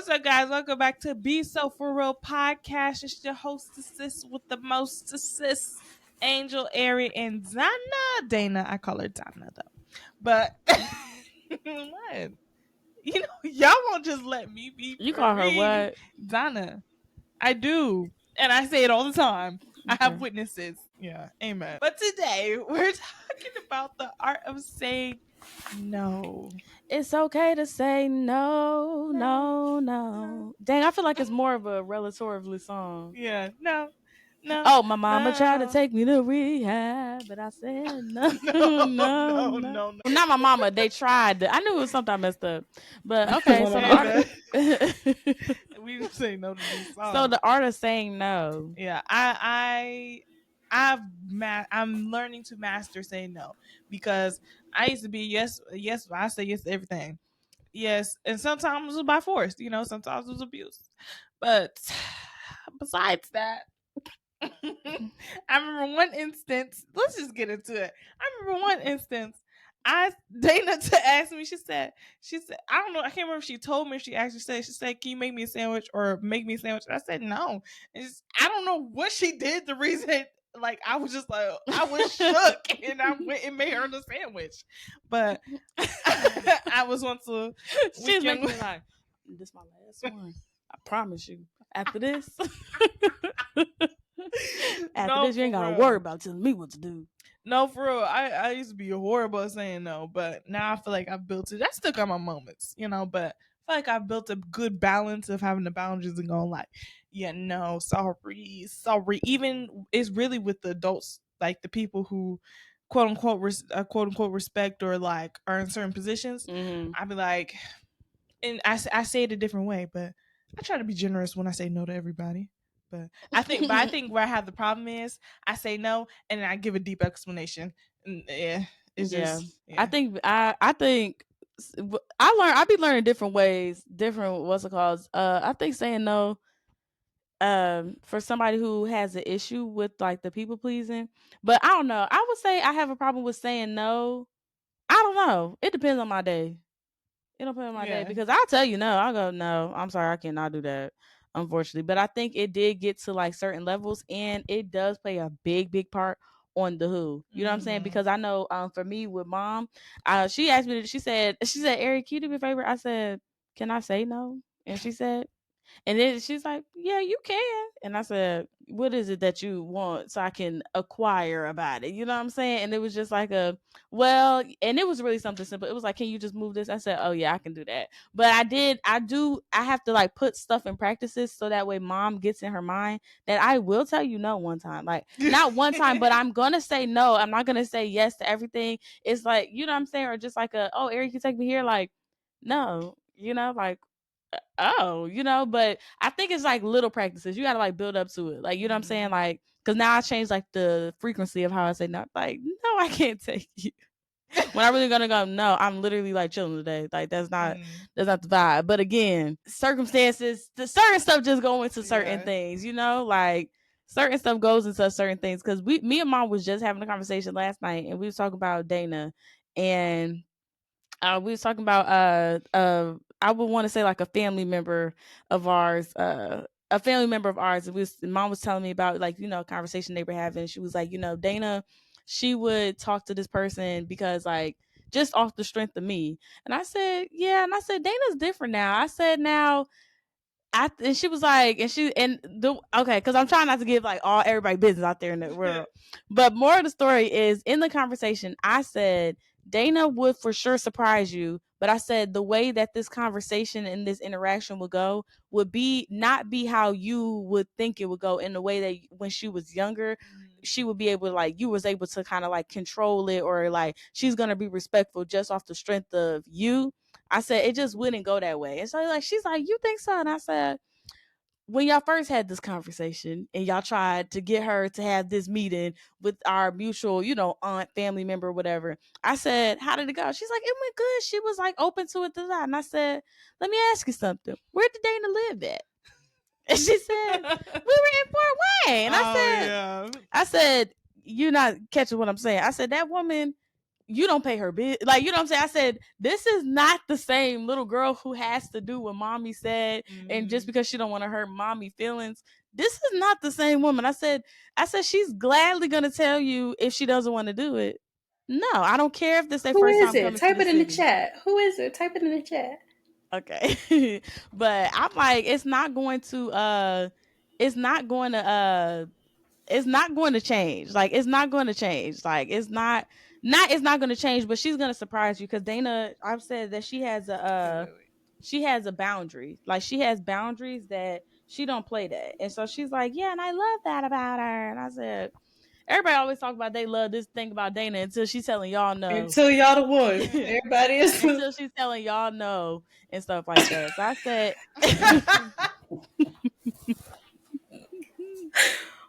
What's up, guys? Welcome back to Be So For Real Podcast. It's your hostess with the most sis, Angel, Ari, and Dana. I call her Dana though, but what? Y'all won't just let me be You for call her real. what? Dana. I do, and I say it all the time. I have Okay. witnesses. Yeah, amen. But today we're talking about the art of saying no. It's okay to say no, no. Dang, I feel like it's more of a relatively song. Yeah, no. Oh, my mama tried to take me to rehab, but I said no, no. Not my mama. They tried. I knew it was something I messed up. But okay, so the we didn't say no to these songs. So the art of saying no. Yeah, I'm learning to master saying no, because I used to be yes. I say yes to everything. Yes, and sometimes it was by force. Sometimes it was abuse. But besides that, I remember one instance. Let's just get into it. I remember one instance. Dana asked me. She said, I don't know. I can't remember if she told me. If she actually said, "Can you make me a sandwich or make me a sandwich?" And I said no. I don't know what she did. The reason, like, I was just like, I was shook, and I went and made her the sandwich. But I was once a. She's making me like, this is my last one. I promise you. After this. After this, you ain't gotta worry about telling me what to do. No, for real. I used to be horrible at saying no, but now I feel like I've built it. I still got my moments, but I feel like I've built a good balance of having the boundaries and going like, yeah, no, sorry. Even it's really with the adults, like the people who quote unquote respect or like are in certain positions. Mm-hmm. I'd be like, and I say it a different way, but I try to be generous when I say no to everybody. But I think where I have the problem is I say no and then I give a deep explanation. And it's just. Yeah. I think I be learning different ways, different what's it called. I think saying no, for somebody who has an issue with like the people pleasing, but I don't know. I would say I have a problem with saying no. I don't know. It depends on my day. It don't depend on my day, because I'll tell you no. I'll go, no, I'm sorry, I cannot do that, unfortunately. But I think it did get to like certain levels, and it does play a big part on the who. You know what I'm saying? Because I know for me with mom, she asked me, she said, Eric, can you do me a favor? I said, can I say no? And she said, and then she's like, yeah, you can. And I said, what is it that you want so I can acquire about it? You know what I'm saying? And it was just like and it was really something simple. It was like, can you just move this? I said, oh yeah, I can do that. But I have to like put stuff in practices so that way mom gets in her mind that I will tell you no one time. Like not one time, but I'm going to say no. I'm not going to say yes to everything. It's like, you know what I'm saying? Or just like oh, Eric, you take me here. Like, no, like, but I think it's like little practices. You gotta like build up to it. Like, you know what I'm saying? Like, cause now I changed like the frequency of how I say no. Like, no, I can't take you. When I'm really gonna go, no, I'm literally like chilling today. Like that's not the vibe. But again, circumstances, the certain stuff just go into certain things, like certain stuff goes into certain things. Cause me and mom was just having a conversation last night, and we was talking about Dana, and we was talking about I would want to say like a family member of ours, and mom was telling me about like, conversation they were having. She was like, Dana, she would talk to this person because like just off the strength of me. And I said, yeah. And I said, Dana's different now. I said, now and she was like, because I'm trying not to give like everybody business out there in the world. But more of the story is in the conversation, I said, Dana would for sure surprise you. But I said the way that this conversation and this interaction would go would not be how you would think it would go, in the way that when she was younger, she would be able to like, you was able to kind of like control it, or like she's going to be respectful just off the strength of you. I said, it just wouldn't go that way. And so like, she's like, you think so? And I said, when y'all first had this conversation and y'all tried to get her to have this meeting with our mutual, aunt, family member, whatever, I said, how did it go? She's like, it went good. She was like open to it. And I said, let me ask you something. Where did Dana live at? And she said, we were in Fort Wayne. And I said, you're not catching what I'm saying. I said, that woman you don't pay her bill. Like, you know what I'm saying? I said, this is not the same little girl who has to do what mommy said. And just because she don't want to hurt mommy feelings, this is not the same woman. I said, she's gladly going to tell you if she doesn't want to do it. No, I don't care if this is their Who first is time it? coming to Type the it in the city. chat. Who is it? Type it in the chat. Okay. But I'm like, it's not going to it's not going to change. Like, it's not going to change. Like, it's not going to change, but she's going to surprise you, because Dana, I've said that she has a boundary. Like, she has boundaries that she don't play that. And so she's like, yeah, and I love that about her. And I said, everybody always talk about they love this thing about Dana until she's telling y'all no. Until y'all the one. Everybody is. Until she's telling y'all no and stuff like that. So I said,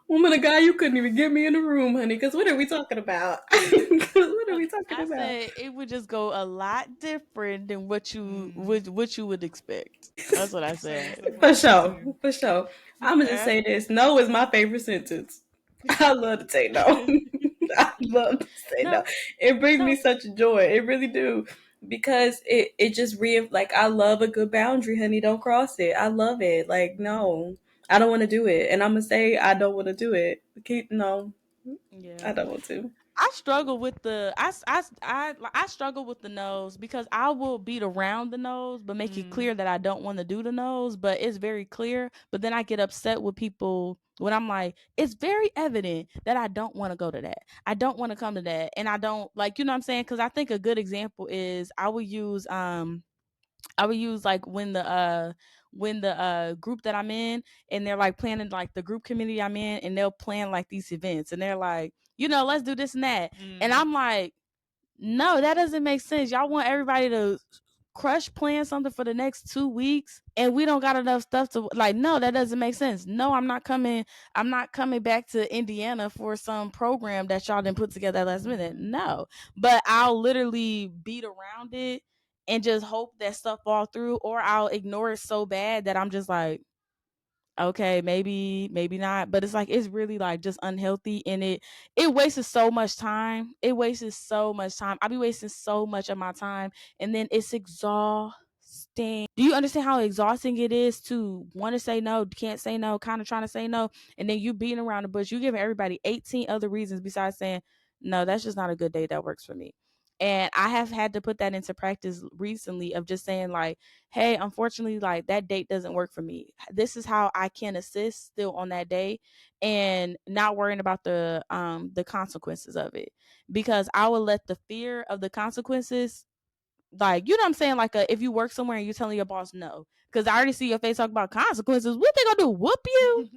woman, a guy, you couldn't even get me in the room, honey, because what are we talking about? What are we talking I about? said it would just go a lot different than what you would expect. That's what I said. For sure. For sure. I'm going to just say this. No is my favorite sentence. I love to say no. I love to say no. It brings me such joy. It really do. Because it just like, I love a good boundary, honey. Don't cross it. I love it. Like, no, I don't want to do it. And I'm going to say I don't want to do it. No, I don't want to. I struggle with the I struggle with the no's, because I will beat around the no's but make it clear that I don't want to do the no's, but it's very clear. But then I get upset with people when I'm like, it's very evident that I don't want to go to that. I don't want to come to that. And I don't, like, you know what I'm saying? Because I think a good example is I would use like when the group that I'm in, and they're like planning, like the group committee I'm in, and they'll plan like these events, and they're like, let's do this and that. And I'm like, no, that doesn't make sense. Y'all want everybody to crush plan something for the next 2 weeks, and we don't got enough stuff to, like, no, that doesn't make sense. No, I'm not coming back to Indiana for some program that y'all didn't put together last minute. No. But I'll literally beat around it and just hope that stuff fall through, or I'll ignore it so bad that I'm just like, okay, maybe not. But it's like, it's really like just unhealthy, and it wastes so much time. I be wasting so much of my time, and then it's exhausting. Do you understand how exhausting it is to want to say no, can't say no, kind of trying to say no, and then you beating around the bush, you giving everybody 18 other reasons besides saying no, that's just not a good day that works for me. And I have had to put that into practice recently, of just saying like, hey, unfortunately, like, that date doesn't work for me. This is how I can assist still on that day, and not worrying about the consequences of it, because I will let the fear of the consequences, like, you know what I'm saying? Like, if you work somewhere and you're telling your boss no, because I already see your face talk about consequences. What they gonna do? Whoop you?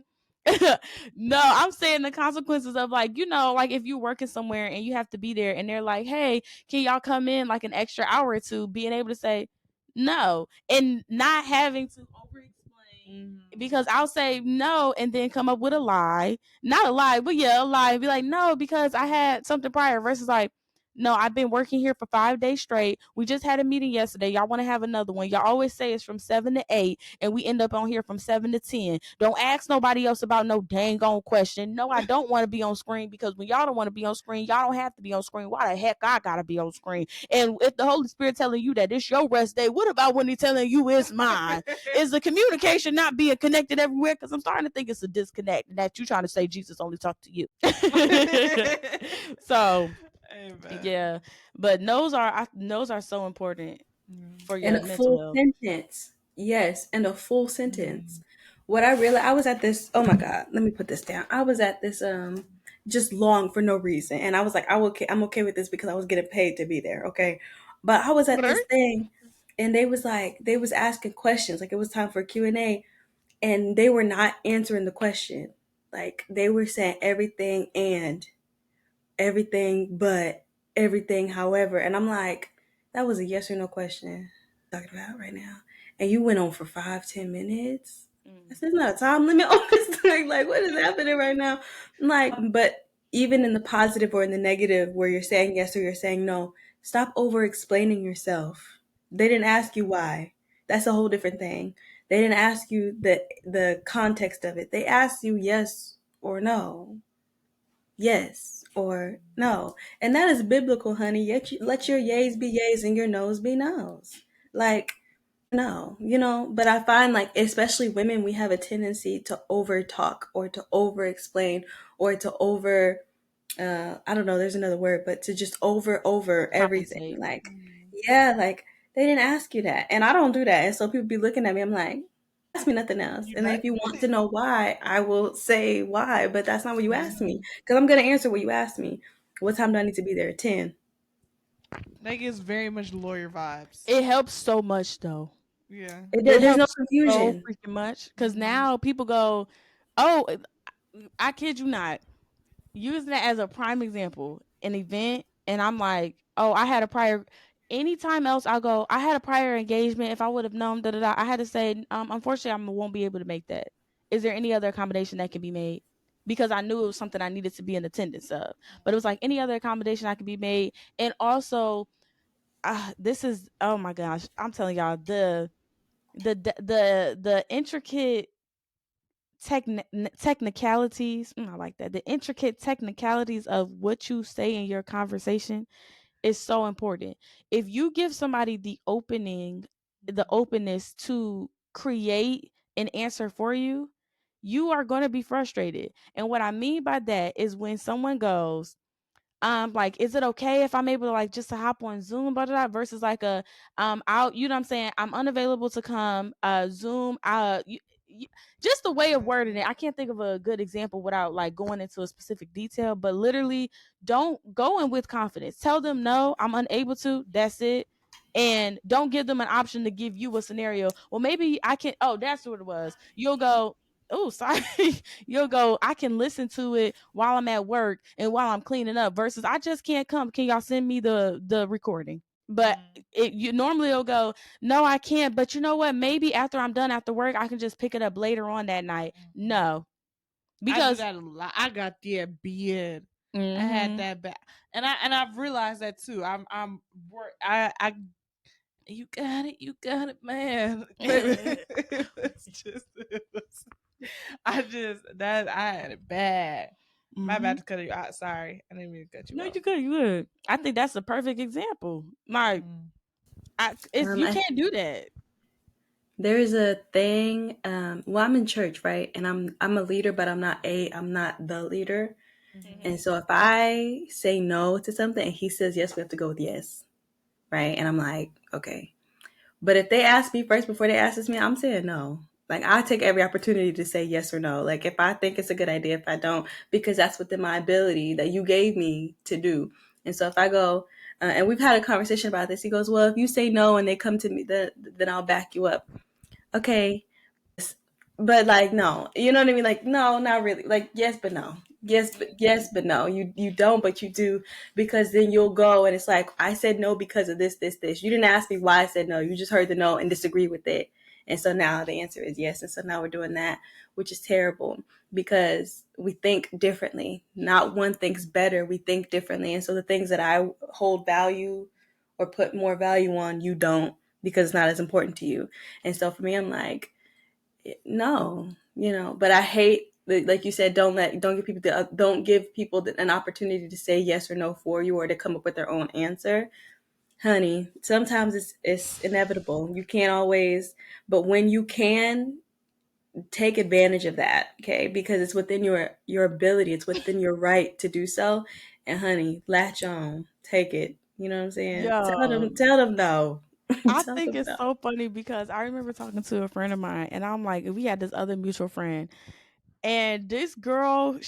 No, I'm saying the consequences of, like, like if you're working somewhere and you have to be there, and they're like, hey, can y'all come in like an extra hour or two, being able to say no, and not having to over explain, because I'll say no and then come up with a lie, not a lie, but yeah, a lie, and be like, no, because I had something prior, versus like, no, I've been working here for 5 days straight. We just had a meeting yesterday. Y'all want to have another one. Y'all always say it's from 7 to 8, and we end up on here from 7 to 10. Don't ask nobody else about no dang on question. No, I don't want to be on screen, because when y'all don't want to be on screen, y'all don't have to be on screen. Why the heck I gotta be on screen? And if the Holy Spirit telling you that it's your rest day, what about when he's telling you it's mine? Is the communication not being connected everywhere? Because I'm starting to think it's a disconnect, that you trying to say Jesus only talked to you. So Amen. Yeah, but no's are so important for your And a mental full health. sentence. Yes, and a full sentence. What I realized, I was at this, oh my God, let me put this down. I was at this just long for no reason. And I was like, I'm okay with this because I was getting paid to be there, okay? But I was at this thing, and they was asking questions. Like, it was time for Q&A, and they were not answering the question. Like, they were saying everything and everything but everything however. And I'm like, that was a yes or no question talking about right now. And you went on for 5-10 minutes. This is not a time limit on this thing. Like, what is happening right now? Like, but even in the positive or in the negative, where you're saying yes or you're saying no, stop over explaining yourself. They didn't ask you why. That's a whole different thing. They didn't ask you the context of it. They asked you yes or no. Yes. or no. And that is biblical, honey. Yet let your yays be yays and your no's be no's. Like, no, but I find like, especially women, we have a tendency to over talk or to over explain or to over, I don't know, there's another word, but to just over everything. Compensate. Like, yeah, like they didn't ask you that. And I don't do that. And so people be looking at me, I'm like, ask me nothing else. You And then right. if you want to know why, I will say why, but that's not what you asked me. Mhm. Because I'm going to answer what you asked me. What time do I need to be there? 10. That gives very much lawyer vibes. It helps so much though. Yeah. It There's no helps so confusion. freaking much because Mhm. now people go, "Oh, I kid you not." Using that as a prime example, an event, and I'm like, "Oh, I had a prior." Anytime else, I'll go. I had a prior engagement. If I would have known, da da da, I had to say, unfortunately, I won't be able to make that. Is there any other accommodation that can be made? Because I knew it was something I needed to be in attendance of. But it was like any other accommodation I could be made, and also, this is oh my gosh, I'm telling y'all the intricate technicalities. I like that. The intricate technicalities of what you say in your conversation is so important. If you give somebody the openness to create an answer for you, you are going to be frustrated. And what I mean by that is when someone goes, like, is it okay if I'm able to like just to hop on Zoom, blah, blah, blah, versus like a out, you know what I'm saying? I'm unavailable to come, Zoom, just the way of wording it. I can't think of a good example without like going into a specific detail, but literally don't go in with confidence. Tell them no, I'm unable to. That's it. And don't give them an option to give you a scenario. Well, maybe I can. Oh, that's what it was. You'll go, oh, sorry. You'll go, I can listen to it while I'm at work and while I'm cleaning up versus I just can't come. Can y'all send me the recording? But you normally will go, no, I can't. But you know what? Maybe after I'm done after work, I can just pick it up later on that night. No, I do because that a lot. I got the beard. I had mm-hmm. that back, and I've realized that too. I'm work. I you got it, man. Baby, it was, I just that I had it bad. My Mm-hmm. bad to cut you out. Sorry, I didn't mean to cut you No, off. you good, you good. I think that's a perfect example. Like, you I can't do that. There's a thing. Well, I'm in church, right? And I'm a leader, but I'm not the leader. And Mm-hmm. so if I say no to something and he says yes, we have to go with yes, right? And I'm like, okay. But if they ask me first before they ask me, I'm saying no. Like I take every opportunity to say yes or no. Like if I think it's a good idea, if I don't, because that's within my ability that you gave me to do. And so if I go, and we've had a conversation about this, he goes, well, if you say no and they come to me, then I'll back you up. Okay, but like no, you know what I mean? Like no, not really. Like yes, but no. Yes, but no. You don't, but you do, because then you'll go and it's like I said no because of this. You didn't ask me why I said no. You just heard the no and disagree with it, and so now the answer is yes. And so now we're doing that, which is terrible because we think differently. Not one thinks better. We think differently, and so the things that I hold value or put more value on, you don't, because it's not as important to you. And so for me, I'm like no, but I hate, like you said, don't give people an opportunity to say yes or no for you or to come up with their own answer. Honey, sometimes it's inevitable. You can't always, but when you can, take advantage of that, okay? Because it's within your ability, it's within your right to do so. And honey, latch on, take it. You know what I'm saying? Yo, Tell them no. I Tell think them it's no. so funny because I remember talking to a friend of mine, and I'm like, we had this other mutual friend, and this girl,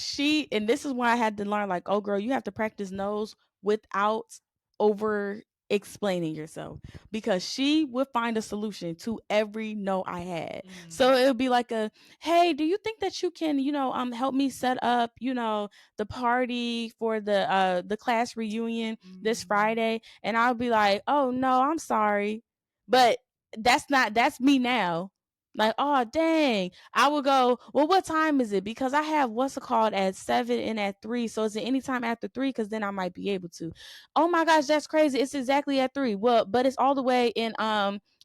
and this is why I had to learn, like, oh, girl, you have to practice no's without over explaining yourself, because she would find a solution to every no I had. So it would be like hey, do you think that you can, help me set up, the party for the class reunion this Friday? And I'll be like, oh no, I'm sorry. But that's me now. Like, oh dang, I would go, well, what time is it? Because I have what's it called at 7 and at 3. So is it any time after 3? Because then I might be able to. Oh my gosh, that's crazy. It's exactly at 3. Well, but it's all the way in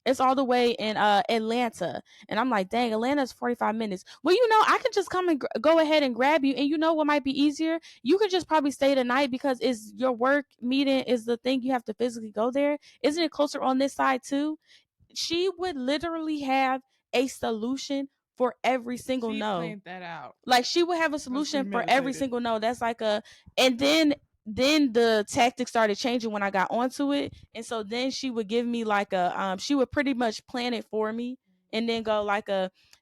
It's all the way in Atlanta. And I'm like, dang, Atlanta's 45 minutes. Well, I can just come and go ahead and grab you. And you know what might be easier? You could just probably stay the night because it's your work meeting is the thing you have to physically go there. Isn't it closer on this side too? She would literally have a solution for every single She no. planned that out. Like she would have a solution for every premeditated. single no. That's like and then the tactics started changing when I got onto it. And so then she would give me like she would pretty much plan it for me and then go like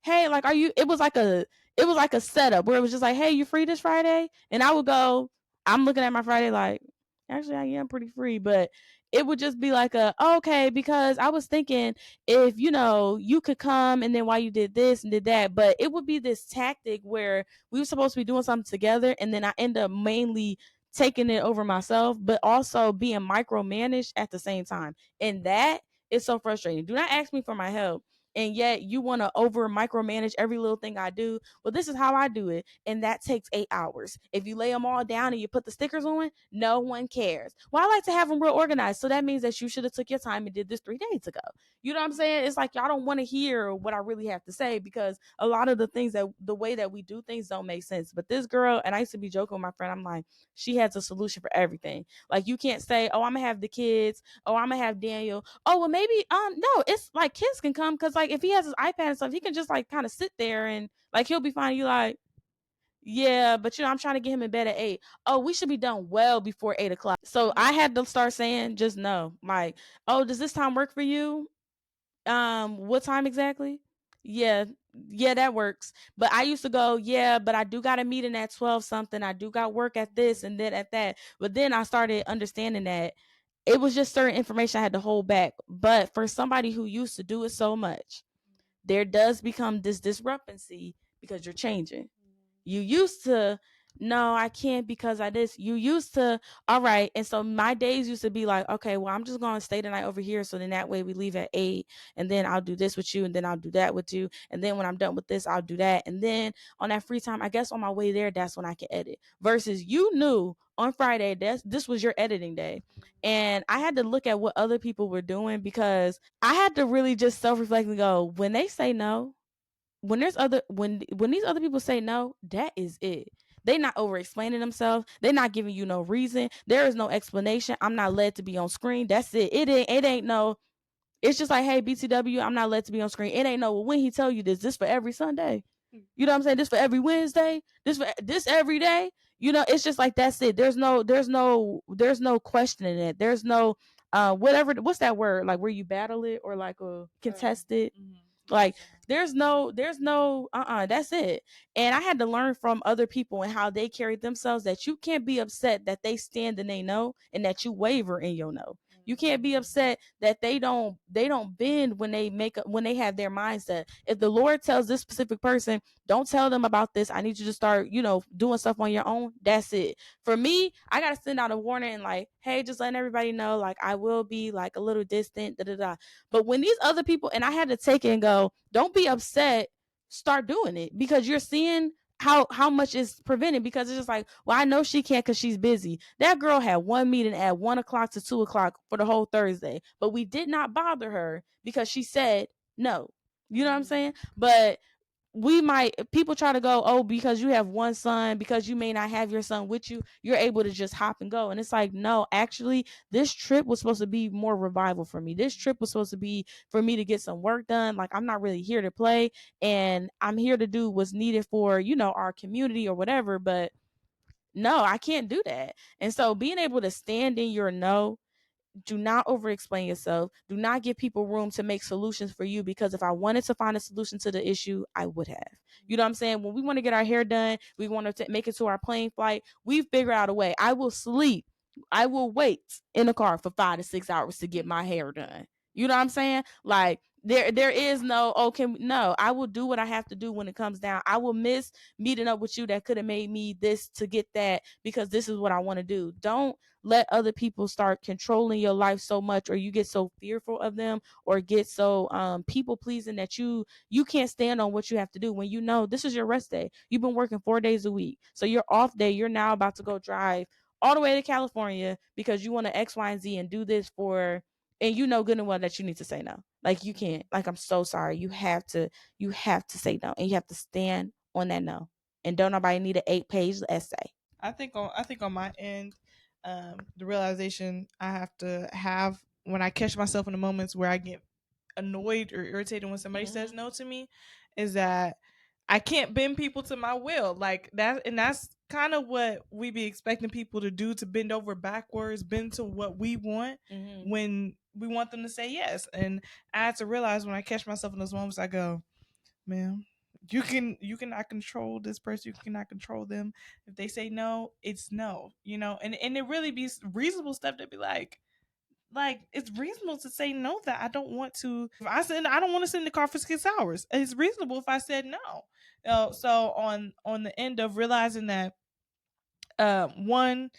hey, like it was like a setup where it was just like, hey, you free this Friday? And I would go, I'm looking at my Friday like, actually I am pretty free, but it would just be like okay, because I was thinking if you could come and then while you did this and did that, but it would be this tactic where we were supposed to be doing something together and then I end up mainly taking it over myself, but also being micromanaged at the same time. And that is so frustrating. Do not ask me for my help. And yet you want to over micromanage every little thing I do. Well, this is how I do it. And that takes 8 hours. If you lay them all down and you put the stickers on, no one cares. Well, I like to have them real organized. So that means that you should have took your time and did this 3 days ago. You know what I'm saying? It's like y'all don't want to hear what I really have to say because a lot of the way that we do things don't make sense. But this girl, and I used to be joking with my friend, I'm like, she has a solution for everything. Like you can't say, oh, I'm gonna have the kids. Oh, I'm gonna have Daniel. Oh, well, maybe no, it's like kids can come because like if he has his iPad and stuff, he can just like kind of sit there and like he'll be fine. You like, yeah, but I'm trying to get him in bed at 8. Oh, we should be done well before 8 o'clock. So I had to start saying just no. Like, oh, does this time work for you? What time exactly? Yeah, yeah, that works. But I used to go, yeah, but I do got a meeting at 12 something. I do got work at this and then at that. But then I started understanding that it was just certain information I had to hold back. But for somebody who used to do it so much, there does become this discrepancy because you're changing. You used to, no, I can't because I this. You used to, all right. And so my days used to be like, okay, well, I'm just going to stay the night over here. So then that way we leave at 8 and then I'll do this with you and then I'll do that with you. And then when I'm done with this, I'll do that. And then on that free time, I guess on my way there, that's when I can edit. Versus you knew on Friday, this was your editing day. And I had to look at what other people were doing because I had to really just self-reflect and go, when they say no, when these other people say no, that is it. They not over explaining themselves. They're not giving you no reason. There is no explanation. I'm not led to be on screen. That's it. It ain't no. It's just like, hey, BTW, I'm not led to be on screen. It ain't no. Well, when he tell you this for every Sunday. You know what I'm saying? This for every Wednesday. This every day. It's just like that's it. There's no questioning it. There's no whatever. What's that word? Like where you battle it or like a contested. Like there's no that's it. And I had to learn from other people and how they carry themselves that you can't be upset that they stand and they know and that you waver in your no. You can't be upset that they don't bend when they have their mindset. If the Lord tells this specific person, don't tell them about this. I need you to start, doing stuff on your own. That's it. For me, I gotta send out a warning and like, hey, just letting everybody know, like I will be like a little distant, da da da. But when these other people, and I had to take it and go, don't be upset, start doing it because you're seeing how much is prevented because it's just like, well, I know she can't because she's busy. That girl had one meeting at 1 o'clock to 2 o'clock for the whole Thursday, but we did not bother her because she said no. You know what I'm saying? But people try to go, oh, because you have one son, because you may not have your son with you, you're able to just hop and go. And it's like, no, actually, this trip was supposed to be more revival for me. This trip was supposed to be for me to get some work done. Like, I'm not really here to play, and I'm here to do what's needed for, our community or whatever. But no, I can't do that. And so being able to stand in your no, do not over explain yourself. Do not give people room to make solutions for you because if I wanted to find a solution to the issue, I would have. You know what I'm saying? When we want to get our hair done, we want to make it to our plane flight, we figure out a way. I will sleep. I will wait in the car for 5 to 6 hours to get my hair done. You know what I'm saying? Like there is no, no, I will do what I have to do when it comes down. I will miss meeting up with you that could have made me this to get that because this is what I want to do. Don't let other people start controlling your life so much or you get so fearful of them or get so people pleasing that you can't stand on what you have to do when this is your rest day. You've been working 4 days a week. So your off day, you're now about to go drive all the way to California because you want to X, Y, and Z and do this and good and well that you need to say no. Like, you can't. Like, I'm so sorry. You have to say no, and you have to stand on that no. And don't nobody need an 8-page essay. I think on my end, the realization I have to have when I catch myself in the moments where I get annoyed or irritated when somebody says no to me is that I can't bend people to my will. Like that, and that's kind of what we be expecting people to do, to bend over backwards, bend to what we want when we want them to say yes. And I had to realize when I catch myself in those moments, I go, man, you cannot control this person, you cannot control them. If they say no, it's no, and it really be reasonable stuff to be like it's reasonable to say no, that I don't want to. If I said I don't want to sit in the car for 6 hours, it's reasonable if I said no. So on the end of realizing that, one,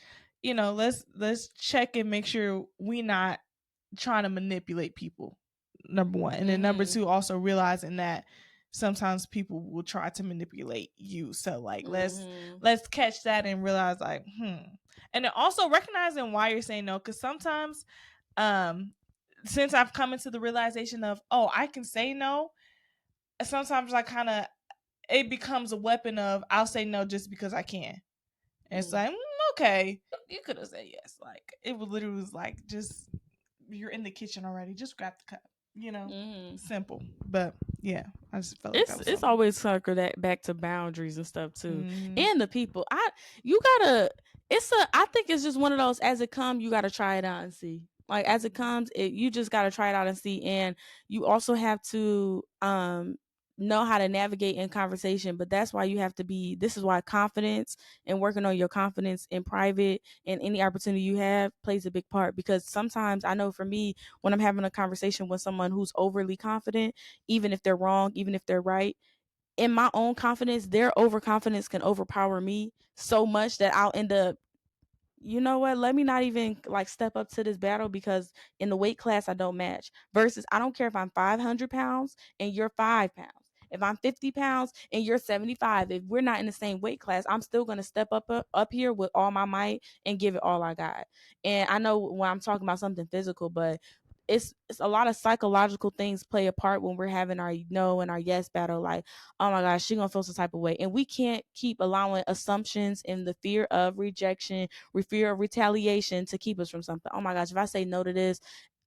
let's check and make sure we not trying to manipulate people, number one. And then number two, also realizing that sometimes people will try to manipulate you. So like let's catch that and realize like, and then also recognizing why you're saying no, because sometimes since I've come into the realization of, oh, I can say no, sometimes I kind of, it becomes a weapon of, I'll say no just because I can. And it's like, okay, you could have said yes. Like it was literally like, just, you're in the kitchen already, just grab the cup, simple. But yeah, I just felt like it's always circle that back to boundaries and stuff too, and the people. I think it's just one of those, as it comes, you gotta try it out and see. Like as it comes, you just gotta try it out and see, and you also have to know how to navigate in conversation. But that's why you have to be. This is why confidence and working on your confidence in private and any opportunity you have plays a big part. Because sometimes I know for me, when I'm having a conversation with someone who's overly confident, even if they're wrong, even if they're right, in my own confidence, their overconfidence can overpower me so much that I'll end up, you know what, let me not even like step up to this battle, because in the weight class I don't match. Versus, I don't care if I'm 500 pounds and you're 5 pounds. If I'm 50 pounds and you're 75, if we're not in the same weight class, I'm still going to step up here with all my might and give it all I got. And I know when I'm talking about something physical, but it's a lot of psychological things play a part when we're having our no and our yes battle. Like, oh my gosh, she gonna feel some type of way. And we can't keep allowing assumptions and the fear of rejection, fear of retaliation to keep us from something. Oh my gosh, if I say no to this,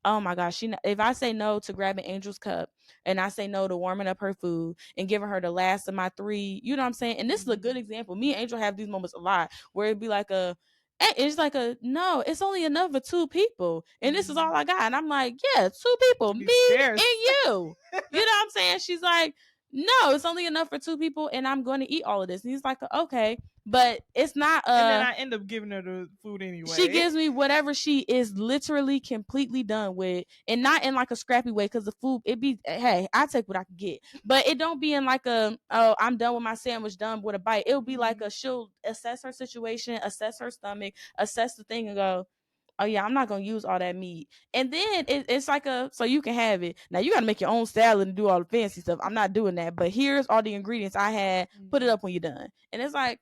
oh my gosh, if I say no to grabbing Angel's cup, and I say no to warming up her food and giving her the last of my 3, you know what I'm saying? And this is a good example. Me and Angel have these moments a lot where it'd be like it's like no, it's only enough for 2 people, and this is all I got. And I'm like, yeah, 2 people, me and you. You know what I'm saying? She's like, no, it's only enough for 2 people, and I'm going to eat all of this. And he's like, okay, but it's not. And then I end up giving her the food anyway. She gives me whatever she is literally completely done with, and not in like a scrappy way, because the food, it be, hey, I take what I can get, but it don't be in like oh, I'm done with my sandwich, done with a bite. It'll be like she'll assess her situation, assess her stomach, assess the thing, and go, oh yeah, I'm not gonna use all that meat. And then it's like so you can have it. Now you gotta make your own salad and do all the fancy stuff. I'm not doing that, but here's all the ingredients I had. Put it up when you're done. And it's like,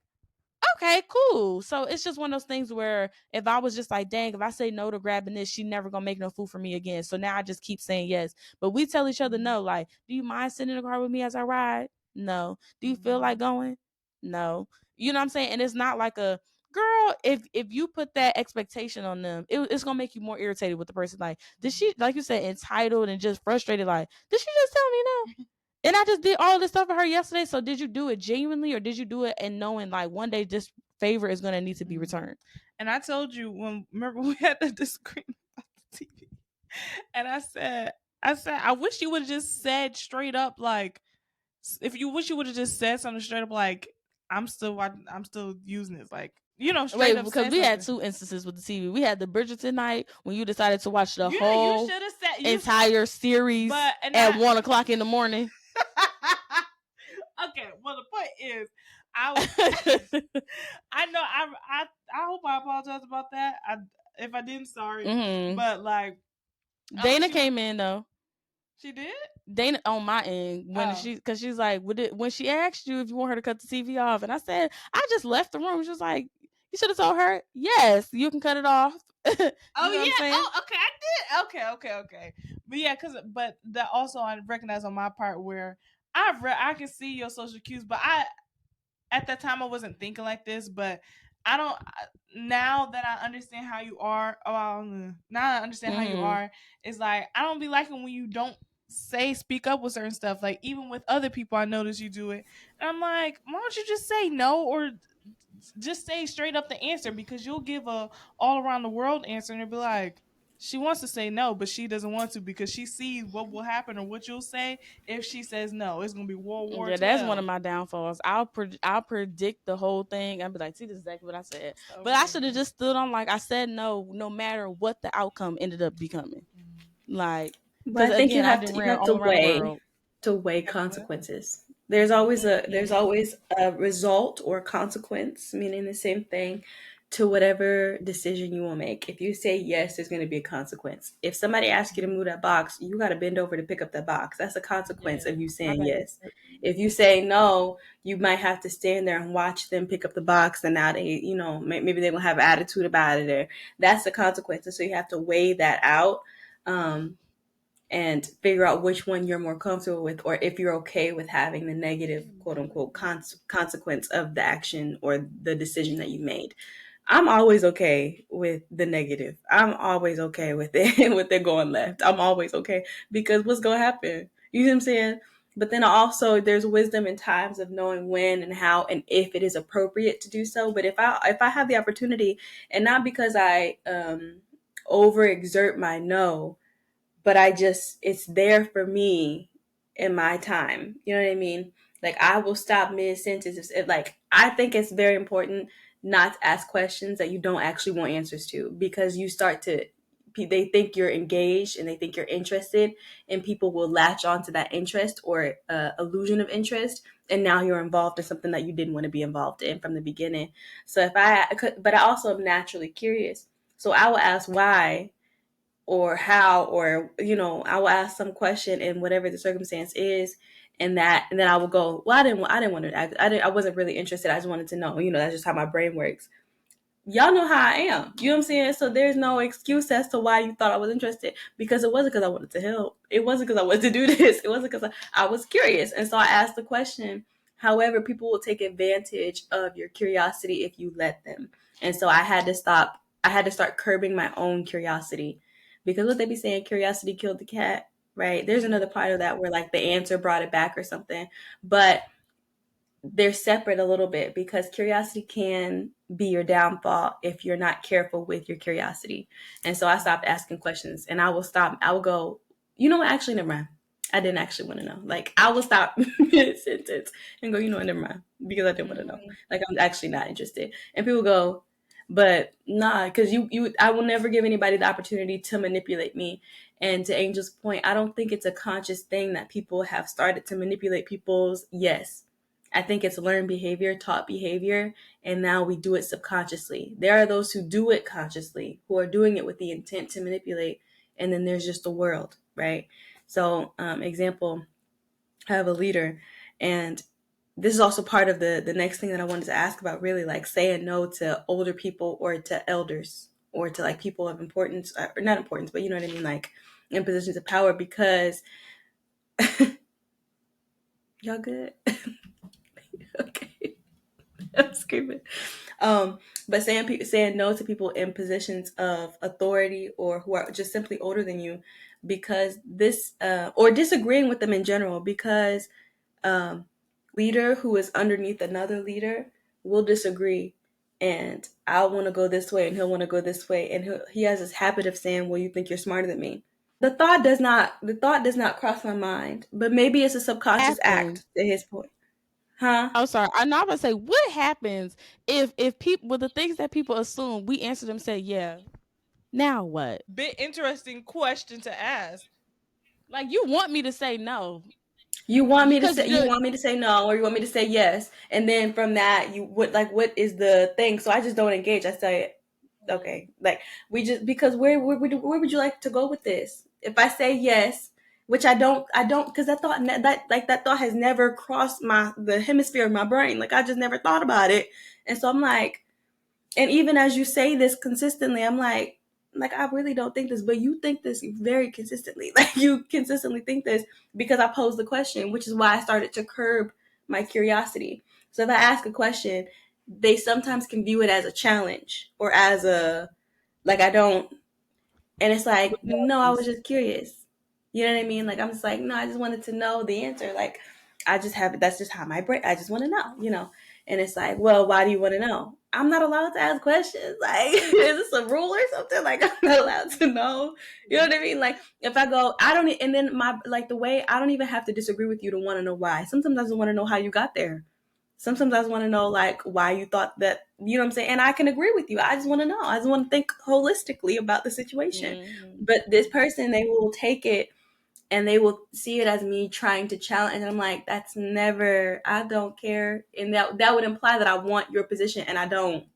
okay, cool. So it's just one of those things where if I was just like, dang, if I say no to grabbing this, she never gonna make no food for me again. So now I just keep saying yes. But we tell each other no. Like, do you mind sitting in the car with me as I ride? No. Do you feel like going? No. You know what I'm saying? And it's not like a girl, if you put that expectation on them, it's gonna make you more irritated with the person. Like, did she, like you said, entitled and just frustrated? Like, did she just tell me no? And I just did all this stuff for her yesterday. So did you do it genuinely, or did you do it and knowing like one day this favor is gonna need to be returned? And I told you, remember we had the disagreement about the TV, and I said, I wish you would have just said straight up, like, if you wish you would have just said something straight up, like, I'm still using this, like, straight up. Because we had 2 instances with the TV. We had the Bridgerton night when you decided to watch the whole entire series at 1 o'clock in the morning. Okay, well the point is, I know I hope I apologize about that. If I didn't, sorry. But like, Dana came in though. She did? Dana on my end when because she's like, when she asked you if you want her to cut the TV off, and I said I just left the room. She was like, you should have told her, yes, you can cut it off. Oh yeah. Oh, okay, I did. Okay. But yeah, but that also I recognize on my part where I can see your social cues, but at that time I wasn't thinking like this, but I don't now that I understand how you are. Now I understand how you are. It's like I don't be liking when you don't speak up with certain stuff. Like even with other people, I notice you do it, and I'm like, why don't you just say no or just say straight up the answer? Because you'll give a all around the world answer, and it'll be like. She wants to say no, but she doesn't want to because she sees what will happen or what you'll say if she says no. It's gonna be World War Yeah, that's one of 12. my downfalls. I'll predict the whole thing. I'll be like, see, this is exactly what I said. So But I should have ridiculous. just stood on like I said no, no matter what the outcome ended up becoming. Like, But because I think again, I didn't you ran have to all around the weigh world. consequences. There's always a result or consequence, meaning the same thing to whatever decision you will make. If you say yes, there's going to be a consequence. If somebody asks you to move that box, you got to bend over to pick up that box. That's a consequence Yeah, of you I saying got yes. If you say no, you might have to stand there and watch them pick up the box, and now they, maybe they will have attitude about it. Or that's the consequence. And so you have to weigh that out. And figure out which one you're more comfortable with, or if you're okay with having the negative, quote unquote, consequence of the action or the decision that you made. I'm always okay with the negative. I'm always okay with it, with it going left. I'm always okay because what's going to happen? You know what I'm saying? But then also there's wisdom in times of knowing when and how and if it is appropriate to do so. But if I have the opportunity, and not because I overexert my no, but it's there for me in my time. You know what I mean? Like I will stop mid sentence if like I think it's very important not to ask questions that you don't actually want answers to, because you start to they think you're engaged and they think you're interested, and people will latch on to that interest or illusion of interest, and now you're involved in something that you didn't want to be involved in from the beginning. So but I also am naturally curious, so I will ask why or how, or I will ask some question in whatever the circumstance is, and then I will go, well, I didn't want to, I wasn't really interested, I just wanted to know. That's just how my brain works. Y'all know how I am. You know what I'm saying? So there's no excuse as to why you thought I was interested, because it wasn't because I wanted to help. It wasn't because I wanted to do this. It wasn't because I was curious, and so I asked the question. However, people will take advantage of your curiosity if you let them, and so I had to stop. I had to start curbing my own curiosity, because what they be saying, curiosity killed the cat, right? There's another part of that where like the answer brought it back or something, but they're separate a little bit, because curiosity can be your downfall if you're not careful with your curiosity. And so I stopped asking questions, and I will go, actually, never mind. I didn't actually want to know. Like, I will stop mid-sentence and go, never mind, because I didn't want to know. Like, I'm actually not interested. And people go, but nah, because I will never give anybody the opportunity to manipulate me. And to Angel's point, I don't think it's a conscious thing that people have started to manipulate people's yes. I think it's learned behavior, taught behavior, and now we do it subconsciously. There are those who do it consciously, who are doing it with the intent to manipulate, and then there's just the world, right? So, example, I have a leader, and this is also part of the next thing that I wanted to ask about, really, like saying no to older people or to elders or to like people of importance, or not importance, but you know what I mean, like in positions of power, because y'all good? Okay. I'm screaming. But saying no to people in positions of authority or who are just simply older than you, because this or disagreeing with them in general, because leader who is underneath another leader will disagree, and I want to go this way and he'll want to go this way, and he has this habit of saying, well, you think you're smarter than me. The thought does not cross my mind, but maybe it's a subconscious Happens. act to his point. Huh? I'm sorry. I'm not gonna say what happens if people with the things that people assume we answer them, say yeah. Now what? Bit interesting question to ask. Like you want me to say no You want me to because say no, or you want me to say yes, and then from that what is the thing? So I just don't engage. I say, okay, like we just, because where would you like to go with this? If I say yes, which I don't, because that thought has never crossed the hemisphere of my brain. Like I just never thought about it, and so I'm like, and even as you say this consistently, I'm like, like, I really don't think this, but you think this very consistently. Like, you consistently think this because I posed the question, which is why I started to curb my curiosity. So if I ask a question, they sometimes can view it as a challenge or as a, like, I don't, and it's like, no, I was just curious. You know what I mean? Like, I'm just like, no, I just wanted to know the answer. Like, I just have it. That's just how my brain, I just want to know, you know? And it's like, well, why do you want to know? I'm not allowed to ask questions. Like, is this a rule or something? Like, I'm not allowed to know. You know what I mean? Like, if I go, I don't, and then like the way, I don't even have to disagree with you to want to know why. Sometimes I just want to know how you got there. Sometimes I just want to know, like, why you thought that, you know what I'm saying? And I can agree with you. I just want to know. I just want to think holistically about the situation. Mm-hmm. But this person, they will take it and they will see it as me trying to challenge. And I'm like, that's never, I don't care. And that would imply that I want your position, and I don't.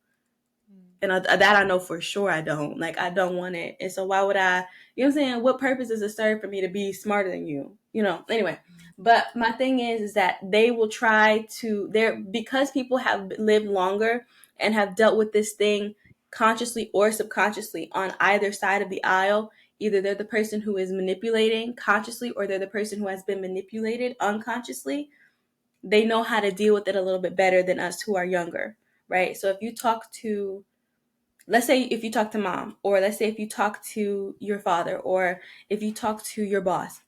And that I know for sure I don't. Like, I don't want it. And so why would I, you know what I'm saying? What purpose does it serve for me to be smarter than you? You know, anyway. But my thing is that they will try to, because people have lived longer and have dealt with this thing consciously or subconsciously on either side of the aisle. Either they're the person who is manipulating consciously, or they're the person who has been manipulated unconsciously. They know how to deal with it a little bit better than us who are younger, right? So if you talk to, let's say if you talk to mom, or let's say if you talk to your father, or if you talk to your boss,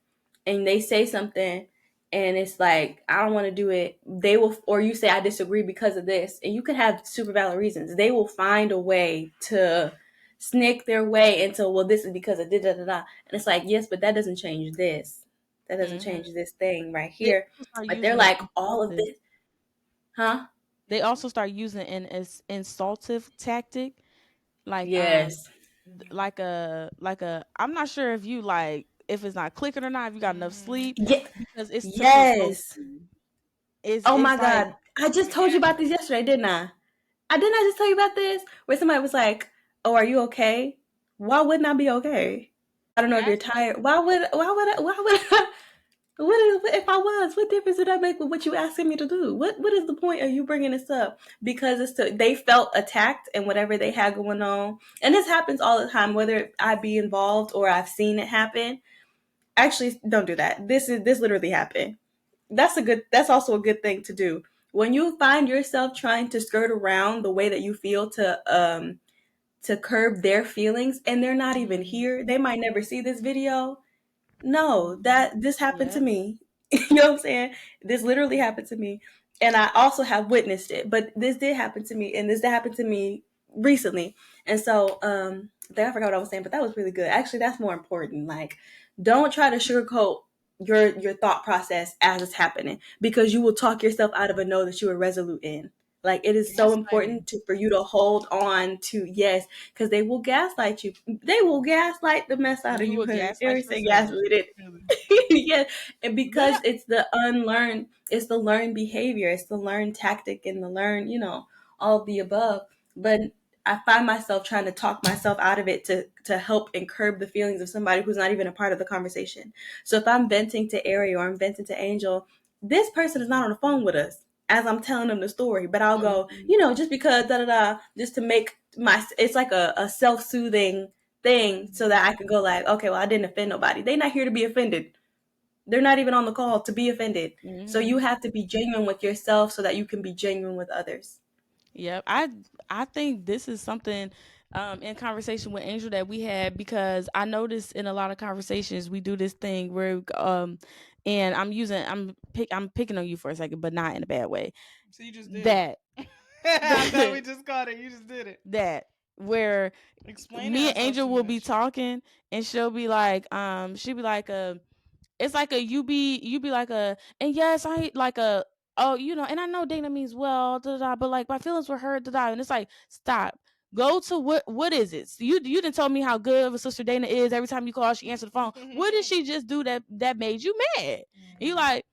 and they say something and it's like, I don't want to do it, they will, or you say, I disagree because of this, and you could have super valid reasons, they will find a way to snake their way into, well, this is because of da da da da. And it's like, yes, but that doesn't change this. That doesn't Mm-hmm. change this thing right They here. also start Like, they're using like, an all of insultive. this, huh? They also start using an insultive tactic, like Yes. I'm not sure if you like, if it's not clicking or not, if you got enough sleep, Yeah. because it's to provoke Yes. you. It's Oh my it's like, God. I just told you about this yesterday, didn't I? Didn't I just tell you about this? Where somebody was like, "Oh, are you okay?" Why wouldn't I be okay? I don't know if you're gaslight. tired. Why would I, what is, if I was, what difference did that make with what you asking me to do? What is the point of you bringing this up? Because they felt attacked and whatever they had going on. And this happens all the time, whether I be involved or I've seen it happen. Actually, don't do that. This literally happened. That's also a good thing to do. When you find yourself trying to skirt around the way that you feel to curb their feelings, and they're not even here, they might never see this video. No, that this happened to Yep. me. You know what I'm saying? This literally happened to me. And I also have witnessed it. But this did happen to me, and this did happen to me recently. And so I forgot what I was saying, but that was really good. Actually, that's more important. Like, don't try to sugarcoat your thought process as it's happening, because you will talk yourself out of a no that you were resolute in. Like, it is so Gaslighting. important for you to hold on to, yes, because they will gaslight you. They will gaslight the mess out of You you, will honey. gaslight Dare say yourself. gaslit Really. it. Yeah. And But because it's the learned behavior, it's the learned tactic, and the learned, all of the above. But I find myself trying to talk myself out of it to help and curb the feelings of somebody who's not even a part of the conversation. So if I'm venting to Ari or I'm venting to Angel, this person is not on the phone with us as I'm telling them the story, but I'll go, Mhm. just because da da da, just to make it's like a self-soothing thing, so that I can go like, okay, well, I didn't offend nobody. They're not here to be offended. They're not even on the call to be offended. So you Mhm. have to be genuine with yourself so that you can be genuine with others. Yep. I think this is something in conversation with Angel that we had, because I noticed in a lot of conversations we do this thing where and I'm picking on you for a second, but not in a bad way. so you just did it. That I thought we just caught it. You just did it. that where Explaining me and ourselves Angel too will be much. talking, and she'll be like, it's like a you be like a, and yes, I like a, oh, and I know Dana means well, da, da, da, but like my feelings were hurt, da, da, and it's like, stop. Go to what is it? So you didn't tell me how good of a sister Dana is. Every time you call, she answered the phone. What did she just do that made you mad? And you like,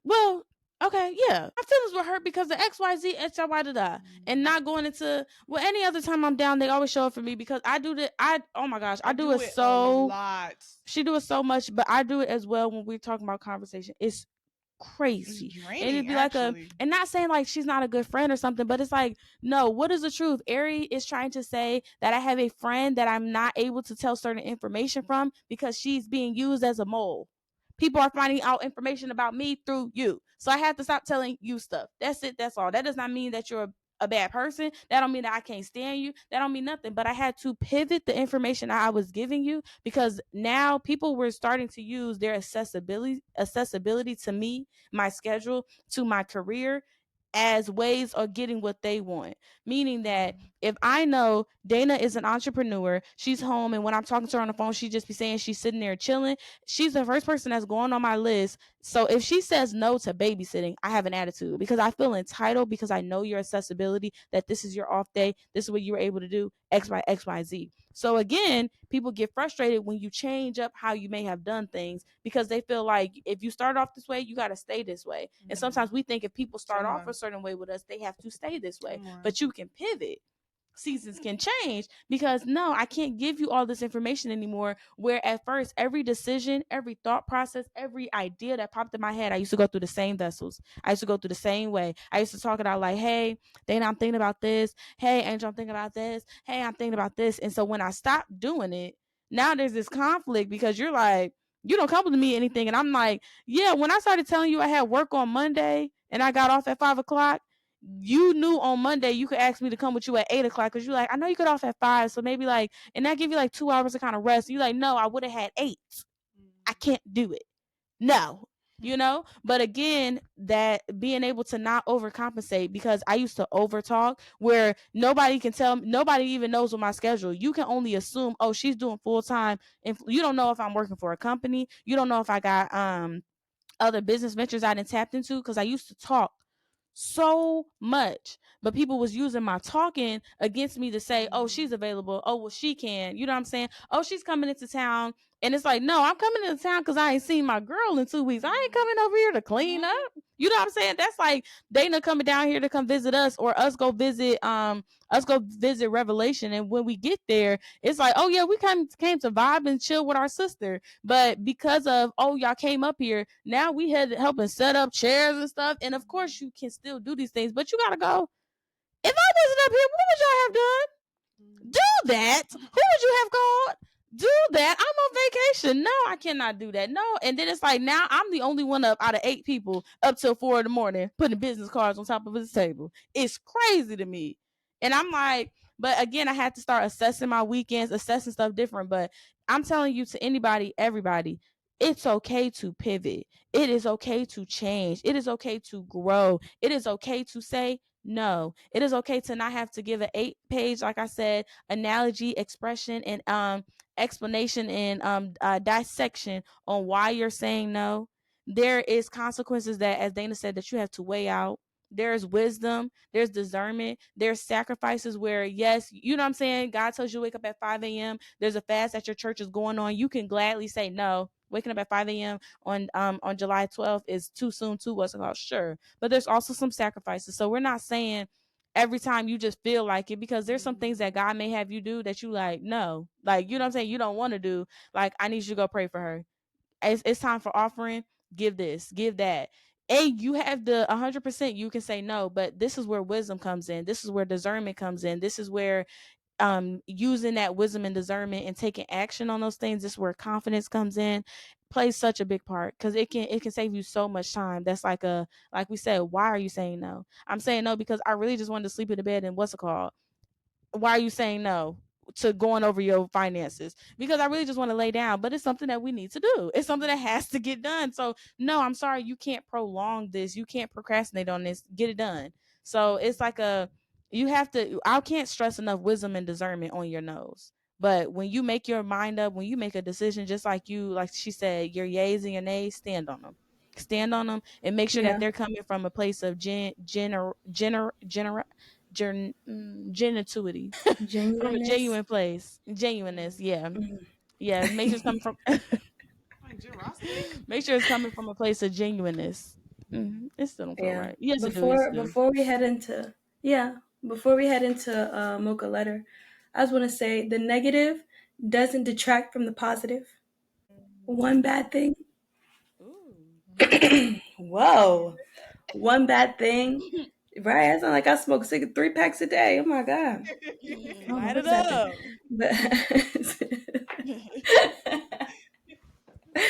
well, okay, yeah, my feelings were hurt because of XYZ, XY, da, da. And not going into, well, any other time I'm down, they always show up for me because I do that. Oh my gosh, I do it a so, lot. she do it so much, but I do it as well when we're talking about conversation. It's It's crazy. And it'd draining, be like actually. and not saying like she's not a good friend or something, but it's like, no, what is the truth? Ari is trying to say that I have a friend that I'm not able to tell certain information from because she's being used as a mole. People are finding out information about me through you. So I have to stop telling you stuff. That's it. That's all. That does not mean that you're a bad person. That don't mean that I can't stand you. That don't mean nothing. But I had to pivot the information I was giving you because now people were starting to use their accessibility to me, my schedule, to my career as ways of getting what they want. Meaning that if I know Dana is an entrepreneur, she's home, and when I'm talking to her on the phone, she just be saying she's sitting there chilling. She's the first person that's going on my list. So if she says no to babysitting, I have an attitude because I feel entitled because I know your accessibility, that this is your off day. This is what you were able to do, X, Y, X, Y, Z. So again, people get frustrated when you change up how you may have done things because they feel like if you start off this way, you got to stay this way. And sometimes we think if people start off a certain way with us, they have to stay this way. But you can pivot. Seasons can change because no, I can't give you all this information anymore. Where at first, every decision, every thought process, every idea that popped in my head, I used to go through the same vessels. I used to go through the same way. I used to talk it out like, hey, Dana, I'm thinking about this. Hey, Angel, I'm thinking about this. Hey, I'm thinking about this. And so when I stopped doing it, now there's this conflict because you're like, you don't come to me anything. And I'm like, yeah, when I started telling you I had work on Monday and I got off at 5 o'clock, you knew on Monday you could ask me to come with you at 8 o'clock because you're like, I know you get off at 5, so maybe like, and that give you like 2 hours to kind of rest. You're like, no, I would have had 8. I can't do it. No, But again, that being able to not overcompensate because I used to overtalk where nobody can tell, nobody even knows what my schedule. You can only assume, oh, she's doing full time, and you don't know if I'm working for a company. You don't know if I got other business ventures I didn't tapped into because I used to talk so much, but people was using my talking against me to say, oh, she's available, oh, well, she can, you know what I'm saying, oh, she's coming into town. And it's like, no, I'm coming into town because I ain't seen my girl in 2 weeks. I ain't coming over here to clean up, you know what I'm saying. That's like Dana coming down here to come visit us, or us go visit Revelation, and when we get there, it's like, oh yeah, we came to vibe and chill with our sister. But because of, oh, y'all came up here, now we had to help and set up chairs and stuff. And of course you can still do these things, but you gotta go. If I wasn't up here, what would y'all have done? Do that. Who would you have called? Do that. I'm on vacation. No, I cannot do that. No. And then it's like, now I'm the only one up out of 8 people up till 4 in the morning putting business cards on top of his table. It's crazy to me. And I'm like, but again, I had to start assessing my weekends, assessing stuff different. But I'm telling you, to anybody, everybody, it's okay to pivot. It is okay to change. It is okay to grow. It is okay to say no. It is okay to not have to give an 8-page, like I said, analogy, expression, and explanation and dissection on why you're saying no. There is consequences that, as Dana said, that you have to weigh out. There's wisdom, there's discernment, there's sacrifices where, yes, you know what I'm saying, God tells you to wake up at 5 a.m. There's a fast that your church is going on. You can gladly say no. Waking up at 5 a.m. On July 12th is too soon to what's about, sure. But there's also some sacrifices. So we're not saying every time you just feel like it, because there's some things that God may have you do that you like, no, like, you know what I'm saying, you don't want to do. Like, I need you to go pray for her. It's time for offering. Give this, give that. And you have the 100%, you can say no, but this is where wisdom comes in. This is where discernment comes in. This is where using that wisdom and discernment and taking action on those things, this is where confidence comes in, plays such a big part, because it can save you so much time. That's like we said, why are you saying no? I'm saying no because I really just wanted to sleep in the bed, and what's it called, why are you saying no to going over your finances? Because I really just want to lay down, but it's something that we need to do. It's something that has to get done. So no, I'm sorry, you can't prolong this. You can't procrastinate on this. Get it done. So it's like you have to, I can't stress enough wisdom and discernment on your nose. But when you make your mind up, when you make a decision, just like she said, your yays and your nays, stand on them. Stand on them and make sure that Yeah. they're coming from a place of genuinity, from a Genuineness. genuine place, genuineness. Yeah, yeah. Make sure it's coming from. Like generosity. Make sure it's coming from a place of genuineness. It still don't feel Yeah. right. Yes, it do. Yes, Before it do. before we head into yeah, before we head into Mocha Letter, I just want to say the negative doesn't detract from the positive. One bad thing Ooh. Whoa. One bad thing. Right? I sound like I smoke 3 packs a day. Oh my God. I don't know Light what it just happened. up.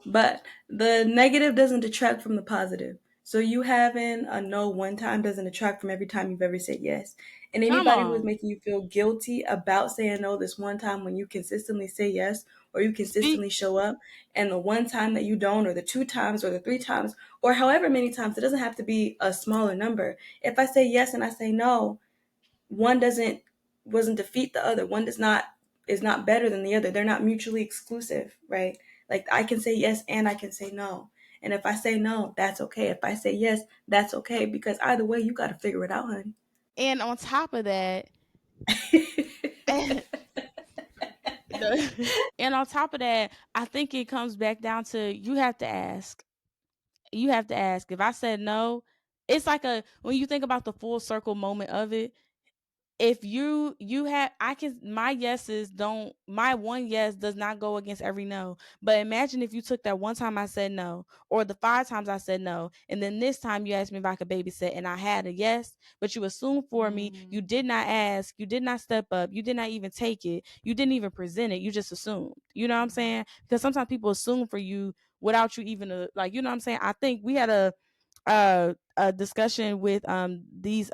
But but the negative doesn't detract from the positive. So you having a no one time doesn't detract from every time you've ever said yes. And Come anybody who is on. making you feel guilty about saying no this one time when you consistently say yes or you Speak. consistently show up, and the one time that you don't, or the 2 times or the 3 times, or however many times, it doesn't have to be a smaller number. If I say yes and I say no, one doesn't defeat the other. One does not is not better than the other. They're not mutually exclusive, right? Like I can say yes and I can say no. And if I say no, that's okay. If I say yes, that's okay, because either way you got to figure it out, honey. And on top of that, and I think it comes back down to you have to ask. You have to ask. If I said no, it's like a when you think about the full circle moment of it, if you have I can my yeses don't my one yes does not go against every no. But imagine if you took that one time I said no, or the 5 times I said no, and then this time you asked me if I could babysit and I had a yes, but you assumed for me, you did not ask, you did not step up, you did not even take it, you didn't even present it, you just assumed. You know what I'm saying? Because sometimes people assume for you without you even like, you know what I'm saying? I think we had a discussion with these